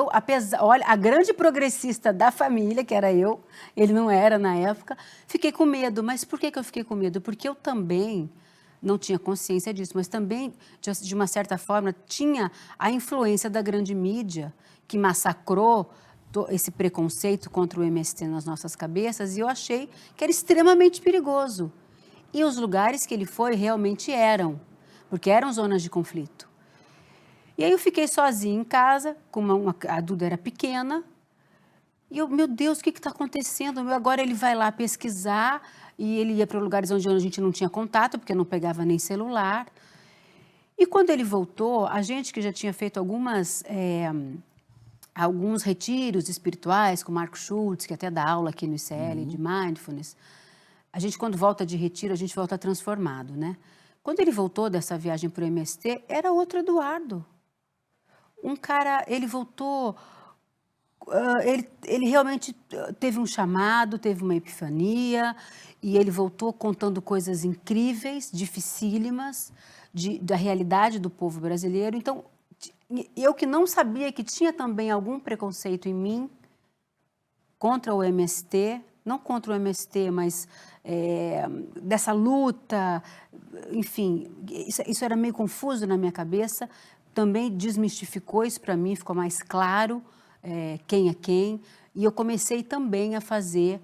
Olha, a grande progressista da família, que era eu, ele não era na época, fiquei com medo. Mas por que eu fiquei com medo? Porque eu também... não tinha consciência disso, mas também, de uma certa forma, tinha a influência da grande mídia que massacrou esse preconceito contra o MST nas nossas cabeças, e eu achei que era extremamente perigoso. E os lugares que ele foi realmente eram, porque eram zonas de conflito. E aí eu fiquei sozinha em casa, a Duda era pequena, e eu, meu Deus, o que está acontecendo? Agora ele vai lá pesquisar, e ele ia para lugares onde a gente não tinha contato, porque não pegava nem celular. E quando ele voltou, a gente que já tinha feito alguns retiros espirituais com o Marco Schultz, que até dá aula aqui no ICL de Mindfulness, a gente, quando volta de retiro, a gente volta transformado, né? Quando ele voltou dessa viagem para o MST, era outro Eduardo. Um cara, ele voltou... Ele realmente teve um chamado, teve uma epifania, e ele voltou contando coisas incríveis, dificílimas, da realidade do povo brasileiro. Então, eu que não sabia que tinha também algum preconceito em mim contra o MST, não contra o MST, mas dessa luta, enfim, isso era meio confuso na minha cabeça, também desmistificou isso para mim, ficou mais claro, quem é quem, e eu comecei também a fazer,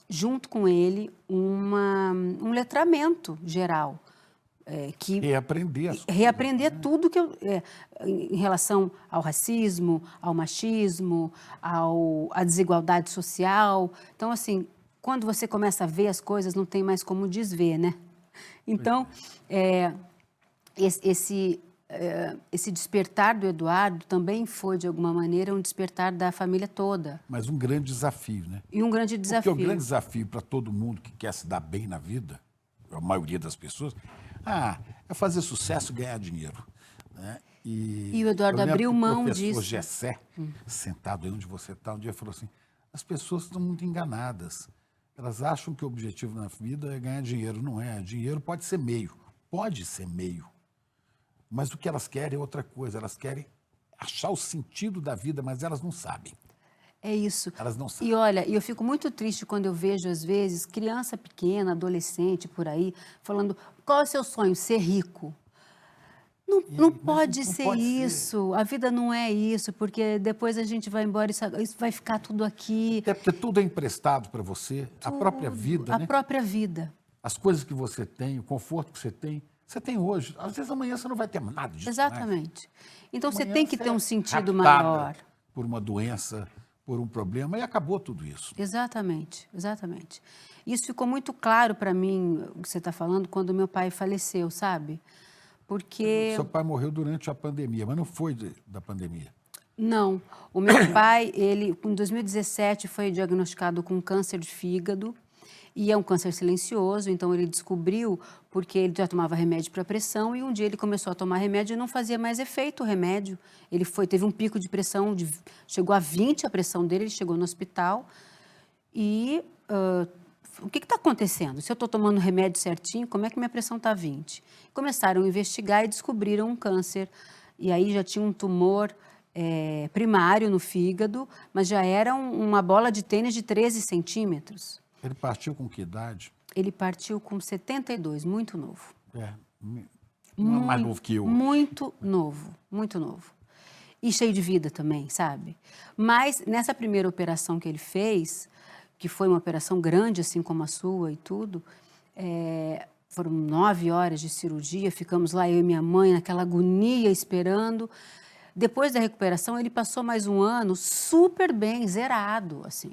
junto com ele, um letramento geral. Reaprender tudo que em relação ao racismo, ao machismo, à desigualdade social. Então, assim, quando você começa a ver as coisas, não tem mais como desver, né? Então, esse despertar do Eduardo também foi, de alguma maneira, um despertar da família toda. Mas um grande desafio, né? E um grande desafio. Porque o grande desafio para todo mundo que quer se dar bem na vida, a maioria das pessoas, é fazer sucesso e ganhar dinheiro. Né? E o Eduardo abriu mão disso. O professor Gessé, sentado aí onde você está, um dia falou assim, as pessoas estão muito enganadas. Elas acham que o objetivo na vida é ganhar dinheiro. Não é. Dinheiro pode ser meio. Mas o que elas querem é outra coisa. Elas querem achar o sentido da vida, mas elas não sabem. É isso. Elas não sabem. E olha, eu fico muito triste quando eu vejo, às vezes, criança pequena, adolescente, por aí, falando, qual é o seu sonho? Ser rico. Não pode ser isso, a vida não é isso, porque depois a gente vai embora e isso vai ficar tudo aqui. Até porque tudo é emprestado para você, a própria vida, A né? própria vida. As coisas que você tem, o conforto que você tem hoje. Às vezes amanhã você não vai ter nada disso mais. Exatamente. Então você Amanhã tem que você ter um é sentido raptada maior. por uma doença, por um problema, e acabou tudo isso. Exatamente, exatamente. Isso ficou muito claro para mim, o que você está falando, quando meu pai faleceu, sabe? Porque, Seu pai morreu durante a pandemia, mas não foi da pandemia. não, o meu pai, ele, em 2017, foi diagnosticado com câncer de fígado, e é um câncer silencioso, então ele descobriu porque ele já tomava remédio para pressão e um dia ele começou a tomar remédio e não fazia mais efeito o remédio. Teve um pico de pressão, chegou a 20 a pressão dele, ele chegou no hospital e o que está acontecendo? Se eu estou tomando remédio certinho, como é que minha pressão está 20? Começaram a investigar e descobriram um câncer. E aí já tinha um tumor primário no fígado, mas já era uma bola de tênis de 13 centímetros. Ele partiu com que idade? Ele partiu com 72, muito novo. Não é mais novo que eu. Muito novo, muito novo. E cheio de vida também, sabe? Mas nessa primeira operação que ele fez, que foi uma operação grande, assim como a sua e tudo, foram 9 horas de cirurgia, ficamos lá, eu e minha mãe, naquela agonia, esperando. Depois da recuperação, ele passou mais um ano super bem, zerado, assim.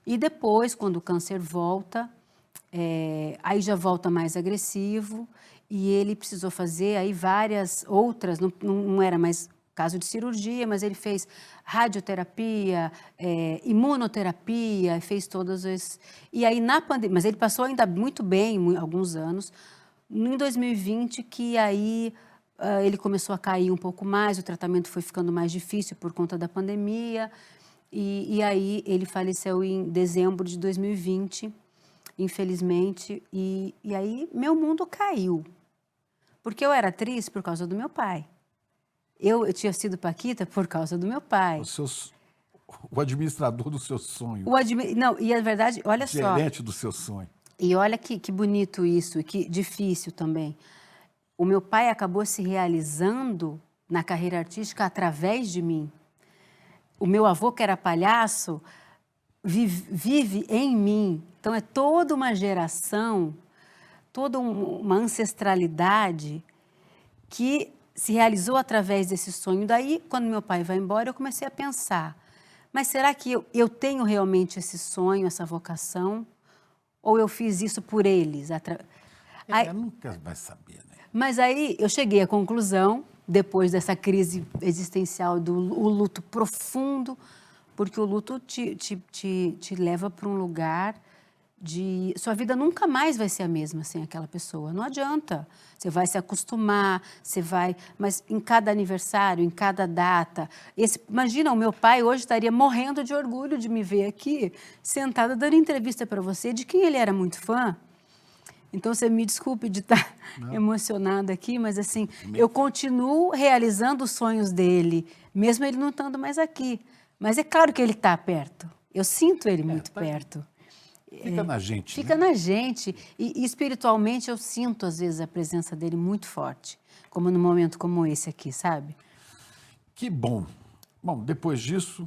E depois, quando o câncer volta, aí já volta mais agressivo e ele precisou fazer aí várias outras, não era mais caso de cirurgia, mas ele fez radioterapia, imunoterapia, fez todas as... E aí na pandemia, mas ele passou ainda muito bem, alguns anos, em 2020 que aí ele começou a cair um pouco mais, o tratamento foi ficando mais difícil por conta da pandemia, e aí ele faleceu em dezembro de 2020, infelizmente, e aí meu mundo caiu. Porque eu era atriz por causa do meu pai. Eu tinha sido paquita por causa do meu pai. O administrador do seu sonho. Não, e a verdade, olha só. O gerente do seu sonho. E olha que bonito isso, e que difícil também. O meu pai acabou se realizando na carreira artística através de mim. O meu avô, que era palhaço, vive em mim. Então, é toda uma geração, toda uma ancestralidade que se realizou através desse sonho. Daí, quando meu pai vai embora, eu comecei a pensar, mas será que eu tenho realmente esse sonho, essa vocação? Ou eu fiz isso por eles? Nunca vai saber, né? Mas aí eu cheguei à conclusão, depois dessa crise existencial, o luto profundo, porque o luto te leva para um lugar de... Sua vida nunca mais vai ser a mesma sem aquela pessoa, não adianta. Você vai se acostumar, você vai... Mas em cada aniversário, em cada data... Imagina, o meu pai hoje estaria morrendo de orgulho de me ver aqui, sentada dando entrevista para você, de quem ele era muito fã. Então, você me desculpe de estar emocionada aqui, mas assim, eu continuo realizando os sonhos dele, mesmo ele não estando mais aqui. Mas é claro que ele está perto. Eu sinto ele muito perto. Fica na gente. Fica na gente. E espiritualmente eu sinto, às vezes, a presença dele muito forte, como num momento como esse aqui, sabe? Que bom. Bom, depois disso,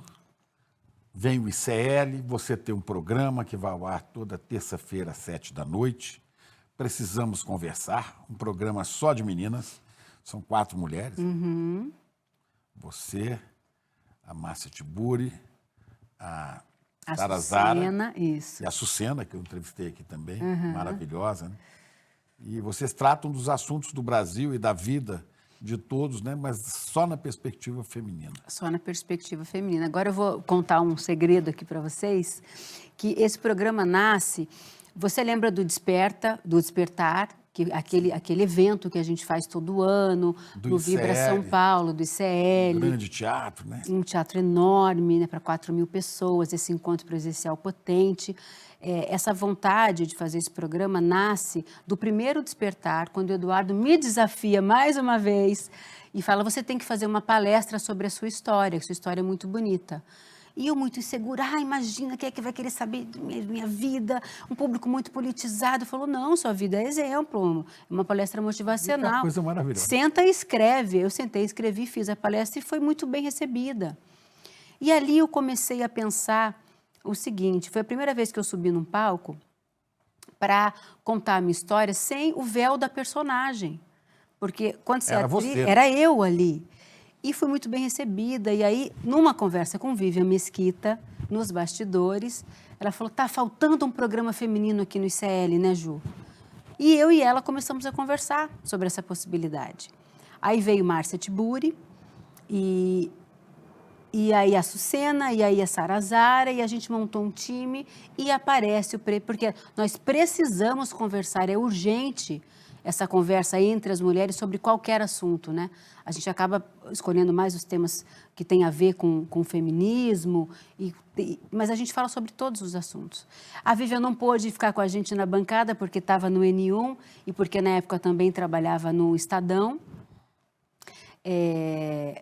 vem o ICL, você tem um programa que vai ao ar toda terça-feira às 7 da noite. Precisamos Conversar, um programa só de meninas, são 4 mulheres. Uhum. Você, a Márcia Tiburi, a A Zara Sucena, isso. e a Sucena, que eu entrevistei aqui também, maravilhosa, né? E vocês tratam dos assuntos do Brasil e da vida de todos, né? Mas só na perspectiva feminina. Só na perspectiva feminina. Agora eu vou contar um segredo aqui para vocês, que esse programa nasce... Você lembra do Despertar, que aquele evento que a gente faz todo ano, Do no ICL, Vibra São Paulo, do ICL. Grande teatro, né? Um teatro enorme, né, para 4.000 pessoas, esse encontro presencial potente. Essa vontade de fazer esse programa nasce do primeiro Despertar, quando o Eduardo me desafia mais uma vez e fala, você tem que fazer uma palestra sobre a sua história é muito bonita. E eu muito insegura, imagina quem é que vai querer saber da minha vida, um público muito politizado. Falou, não, sua vida é exemplo, uma palestra motivacional. Que coisa maravilhosa. Senta e escreve. Eu sentei, escrevi, fiz a palestra e foi muito bem recebida. E ali eu comecei a pensar o seguinte, foi a primeira vez que eu subi num palco para contar a minha história sem o véu da personagem. Porque quando você Era atriz, você. era eu ali. E fui muito bem recebida. E aí, numa conversa com Vivian Mesquita, nos bastidores, ela falou, tá faltando um programa feminino aqui no ICL, né, Ju? E eu e ela começamos a conversar sobre essa possibilidade. Aí veio Márcia Tiburi, e aí a Sucena, e aí a Sara Zara, e a gente montou um time e aparece o porque nós precisamos conversar, é urgente essa conversa entre as mulheres sobre qualquer assunto, né? A gente acaba escolhendo mais os temas que têm a ver com o feminismo, mas a gente fala sobre todos os assuntos. A Vivian não pôde ficar com a gente na bancada porque estava no N1 e porque na época também trabalhava no Estadão,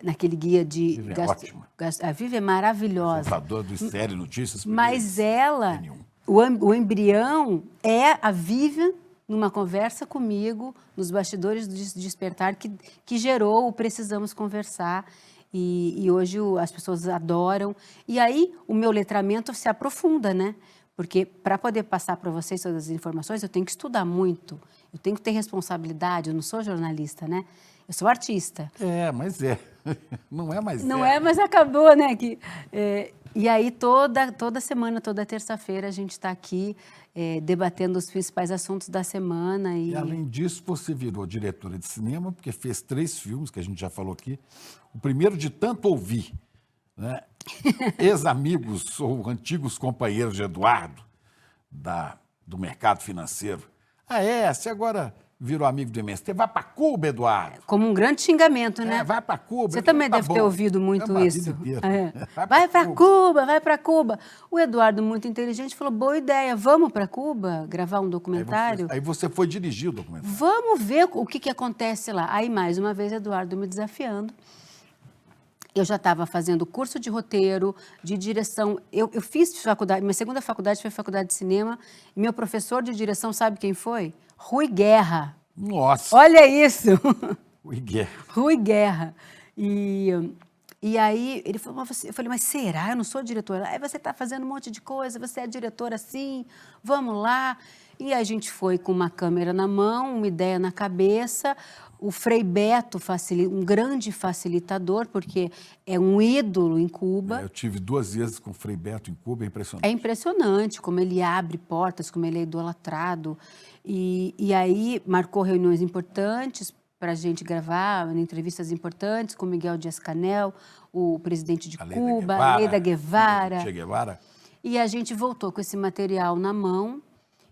naquele guia de... Vivian é ótima. A Vivian é maravilhosa. Apresentadora do ICL Notícias. Mas ela, N1. o embrião é a Vivian numa conversa comigo, nos bastidores do Despertar, que gerou o Precisamos Conversar. E hoje as pessoas adoram. E aí o meu letramento se aprofunda, né? Porque para poder passar para vocês todas as informações, eu tenho que estudar muito, eu tenho que ter responsabilidade, eu não sou jornalista, né? Eu sou artista. Mas é. Não é mais Não é, mas acabou, né? E aí toda semana, toda terça-feira, a gente está aqui debatendo os principais assuntos da semana. E além disso, você virou diretora de cinema, porque fez 3 filmes, que a gente já falou aqui. O primeiro de tanto ouvir, né? Ex-amigos ou antigos companheiros de Eduardo, do mercado financeiro. Você agora virou amigo do MST, vai para Cuba, Eduardo. Como um grande xingamento, né? Vai para Cuba. Você também deve ter ouvido muito isso. Vai para Cuba. Vai para Cuba. O Eduardo, muito inteligente, falou, boa ideia, vamos para Cuba gravar um documentário? Aí você foi dirigir o documentário. Vamos ver o que acontece lá. Aí, mais uma vez, Eduardo me desafiando. Eu já estava fazendo curso de roteiro, de direção. Eu fiz faculdade, minha segunda faculdade foi faculdade de cinema, e meu professor de direção, sabe quem foi? Rui Guerra. Nossa! Olha isso! Rui Guerra. Rui Guerra. E aí ele falou, eu falei, mas será? Eu não sou diretora. Aí você está fazendo um monte de coisa, você é diretora assim, vamos lá. E a gente foi com uma câmera na mão, uma ideia na cabeça. O Frei Beto, um grande facilitador, porque é um ídolo em Cuba. Eu tive 2 vezes com o Frei Beto em Cuba, é impressionante. É impressionante como ele abre portas, como ele é idolatrado. E aí marcou reuniões importantes para a gente gravar, entrevistas importantes com Miguel Dias-Canel, o presidente de Cuba, Leda Guevara. Che Guevara. E a gente voltou com esse material na mão.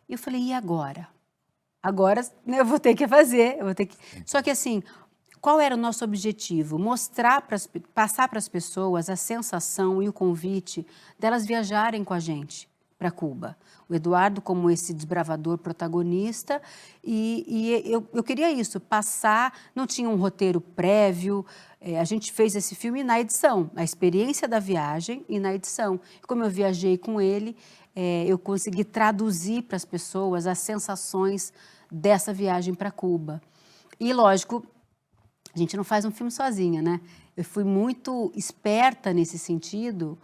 E eu falei, e agora? Agora eu vou ter que fazer. Só que assim, qual era o nosso objetivo? Passar para as pessoas a sensação e o convite delas viajarem com a gente para Cuba. O Eduardo como esse desbravador protagonista, e eu queria isso, passar, não tinha um roteiro prévio, a gente fez esse filme na edição, a experiência da viagem e na edição. Como eu viajei com ele, eu consegui traduzir para as pessoas as sensações dessa viagem para Cuba. E, lógico, a gente não faz um filme sozinha, né? Eu fui muito esperta nesse sentido,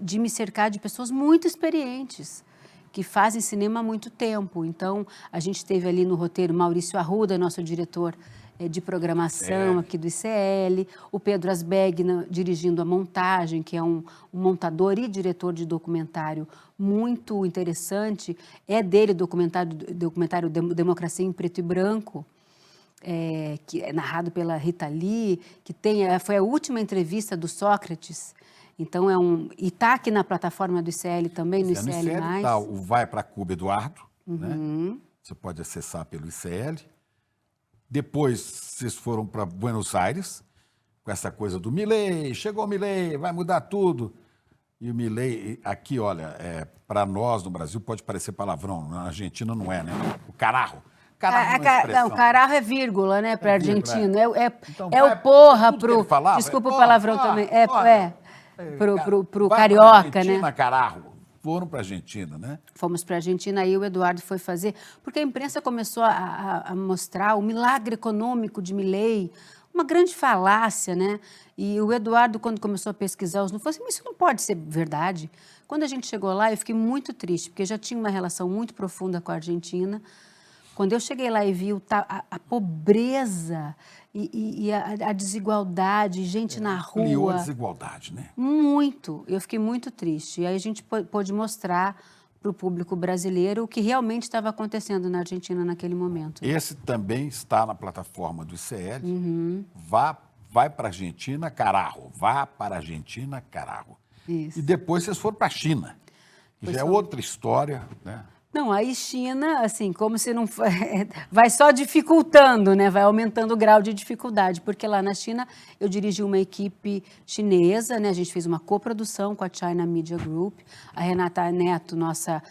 de me cercar de pessoas muito experientes, que fazem cinema há muito tempo. Então, a gente teve ali no roteiro Maurício Arruda, nosso diretor de programação aqui do ICL, o Pedro Asbeg dirigindo a montagem, que é um montador e diretor de documentário muito interessante. É dele o documentário Democracia em Preto e Branco, que é narrado pela Rita Lee, que foi a última entrevista do Sócrates. Então, e está aqui na plataforma do ICL também, no ICL+. Tá, o Vai para Cuba, Eduardo, né? Você pode acessar pelo ICL. Depois, vocês foram para Buenos Aires, com essa coisa do Milei, chegou o Milei, vai mudar tudo. E o Milei, aqui, olha, para nós no Brasil pode parecer palavrão, na Argentina não é, né? O carajo. Não, carajo é vírgula, né, para argentino. Então, o porra pro... Desculpa o palavrão também. pro Vai carioca, pra Argentina, né? Carajo. Foram para a Argentina, né? Fomos para a Argentina, aí o Eduardo foi fazer, porque a imprensa começou a mostrar o milagre econômico de Milei, uma grande falácia, né? E o Eduardo, quando começou a pesquisar os números, falou assim, mas isso não pode ser verdade. Quando a gente chegou lá, eu fiquei muito triste, porque eu já tinha uma relação muito profunda com a Argentina. Quando eu cheguei lá e vi a pobreza e a desigualdade, gente na Ampliou a rua, desigualdade, né? muito. Eu fiquei muito triste. E aí a gente pôde mostrar para o público brasileiro o que realmente estava acontecendo na Argentina naquele momento. Esse também está na plataforma do ICL. Uhum. Vai para a Argentina, Carajo. Vá para a Argentina, Carajo. Isso. E depois vocês foram para a China, que já é outra história, né? Não, aí China, assim, como se não... vai só dificultando, né? Vai aumentando o grau de dificuldade, porque lá na China eu dirigi uma equipe chinesa, né? A gente fez uma coprodução com a China Media Group. A Renata Neto, nossa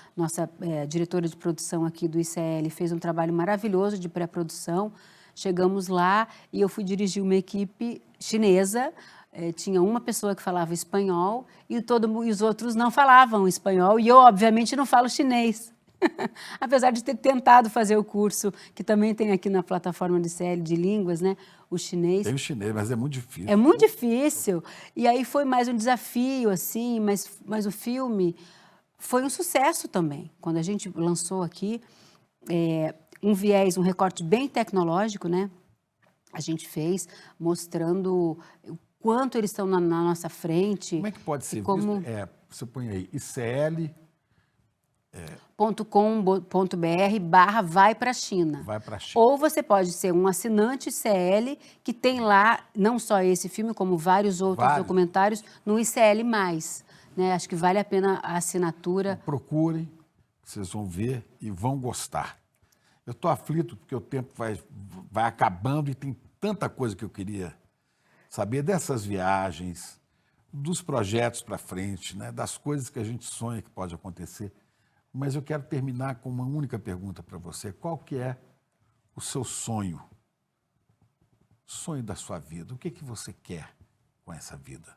diretora de produção aqui do ICL, fez um trabalho maravilhoso de pré-produção. Chegamos lá e eu fui dirigir uma equipe chinesa. Tinha uma pessoa que falava espanhol e os outros não falavam espanhol. E eu, obviamente, não falo chinês. Apesar de ter tentado fazer o curso, que também tem aqui na plataforma do ICL de línguas, né? O chinês. Tem o chinês, mas é muito difícil. É muito difícil. E aí foi mais um desafio, assim, mas o filme foi um sucesso também. Quando a gente lançou aqui, um viés, um recorte bem tecnológico, né? A gente fez, mostrando o quanto eles estão na nossa frente. Como é que pode ser como... visto? Você põe aí, ICL... .com.br/vai para a China. Vai para a China. Ou você pode ser um assinante ICL que tem lá não só esse filme, como vários outros documentários no ICL+. Né? Acho que vale a pena a assinatura. Então, procurem, vocês vão ver e vão gostar. Eu estou aflito porque o tempo vai acabando e tem tanta coisa que eu queria saber dessas viagens, dos projetos para frente, né? Das coisas que a gente sonha que pode acontecer. Mas eu quero terminar com uma única pergunta para você. Qual que é o seu sonho? Sonho da sua vida. O que você quer com essa vida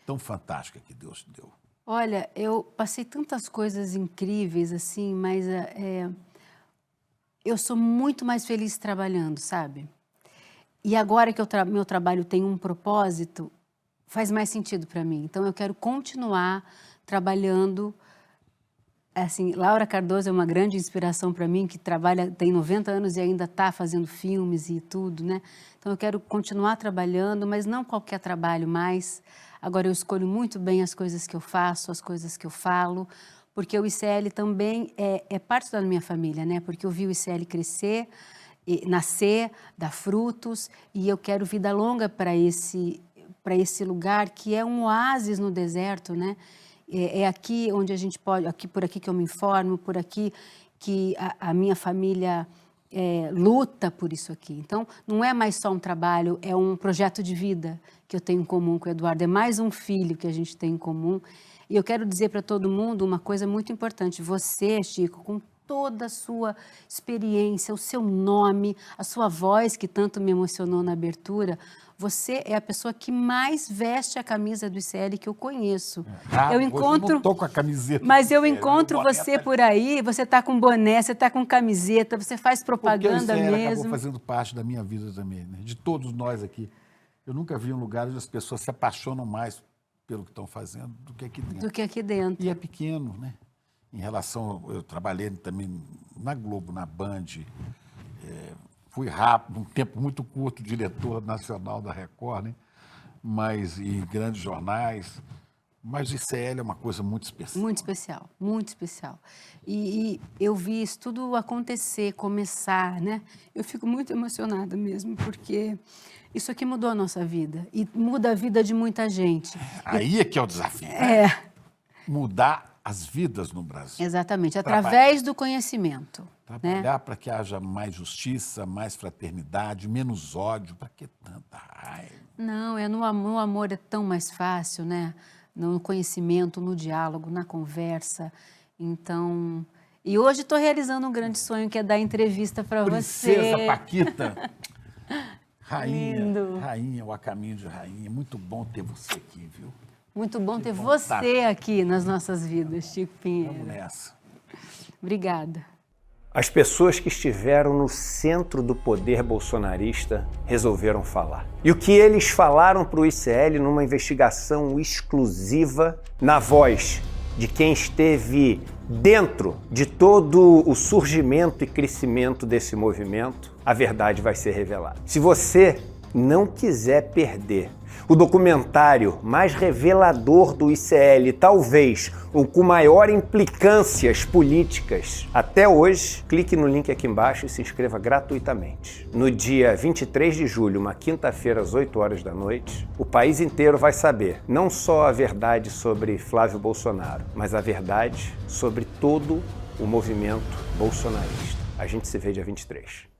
tão fantástica que Deus te deu? Olha, eu passei tantas coisas incríveis, assim, mas eu sou muito mais feliz trabalhando, sabe? E agora que meu trabalho tem um propósito, faz mais sentido para mim. Então, eu quero continuar trabalhando. Assim, Laura Cardoso é uma grande inspiração para mim, que tem 90 anos e ainda está fazendo filmes e tudo, né? Então, eu quero continuar trabalhando, mas não qualquer trabalho mais. Agora, eu escolho muito bem as coisas que eu faço, as coisas que eu falo, porque o ICL também é parte da minha família, né? Porque eu vi o ICL crescer, nascer, dar frutos, e eu quero vida longa para esse lugar que é um oásis no deserto, né? É aqui onde a gente pode, por aqui que eu me informo, por aqui que a minha família luta por isso aqui. Então, não é mais só um trabalho, é um projeto de vida que eu tenho em comum com o Eduardo, é mais um filho que a gente tem em comum. E eu quero dizer para todo mundo uma coisa muito importante. Você, Chico, com toda a sua experiência, o seu nome, a sua voz, que tanto me emocionou na abertura, você é a pessoa que mais veste a camisa do ICL que eu conheço. Eu não estou com a camiseta. Mas eu encontro você por aí, você está com boné, você está com camiseta, você faz propaganda mesmo. Porque o ICL mesmo. acabou fazendo parte da minha vida também, né? De todos nós aqui. Eu nunca vi um lugar onde as pessoas se apaixonam mais pelo que estão fazendo do que aqui dentro. Do que aqui dentro. E é pequeno, né? Em relação, eu trabalhei também na Globo, na Band, fui rápido, um tempo muito curto, diretor nacional da Record, né? Mas em grandes jornais, mas o ICL é uma coisa muito especial. Muito especial, muito especial. E eu vi isso tudo acontecer, começar, né? Eu fico muito emocionada mesmo, porque isso aqui mudou a nossa vida e muda a vida de muita gente. Aí é que é o desafio, né? Mudar as vidas no Brasil. Exatamente, através do conhecimento. Trabalhar para que haja mais justiça, mais fraternidade, menos ódio. Para que tanta raiva? Não, no amor é tão mais fácil, né? No conhecimento, no diálogo, na conversa. Então... E hoje estou realizando um grande sonho, que é dar entrevista para você. Princesa Paquita. Rainha, Lindo. rainha, o A Caminho de Rainha. Muito bom ter você aqui, viu? Muito bom ter bom você aqui nas nossas vidas, Chico Pinheiro. Vamos nessa. Obrigada. As pessoas que estiveram no centro do poder bolsonarista resolveram falar. E o que eles falaram para o ICL numa investigação exclusiva na voz de quem esteve dentro de todo o surgimento e crescimento desse movimento, a verdade vai ser revelada. Se você não quiser perder o documentário mais revelador do ICL, talvez o com maior implicâncias políticas até hoje, clique no link aqui embaixo e se inscreva gratuitamente. No dia 23 de julho, uma quinta-feira, às 8 horas da noite, o país inteiro vai saber não só a verdade sobre Flávio Bolsonaro, mas a verdade sobre todo o movimento bolsonarista. A gente se vê dia 23.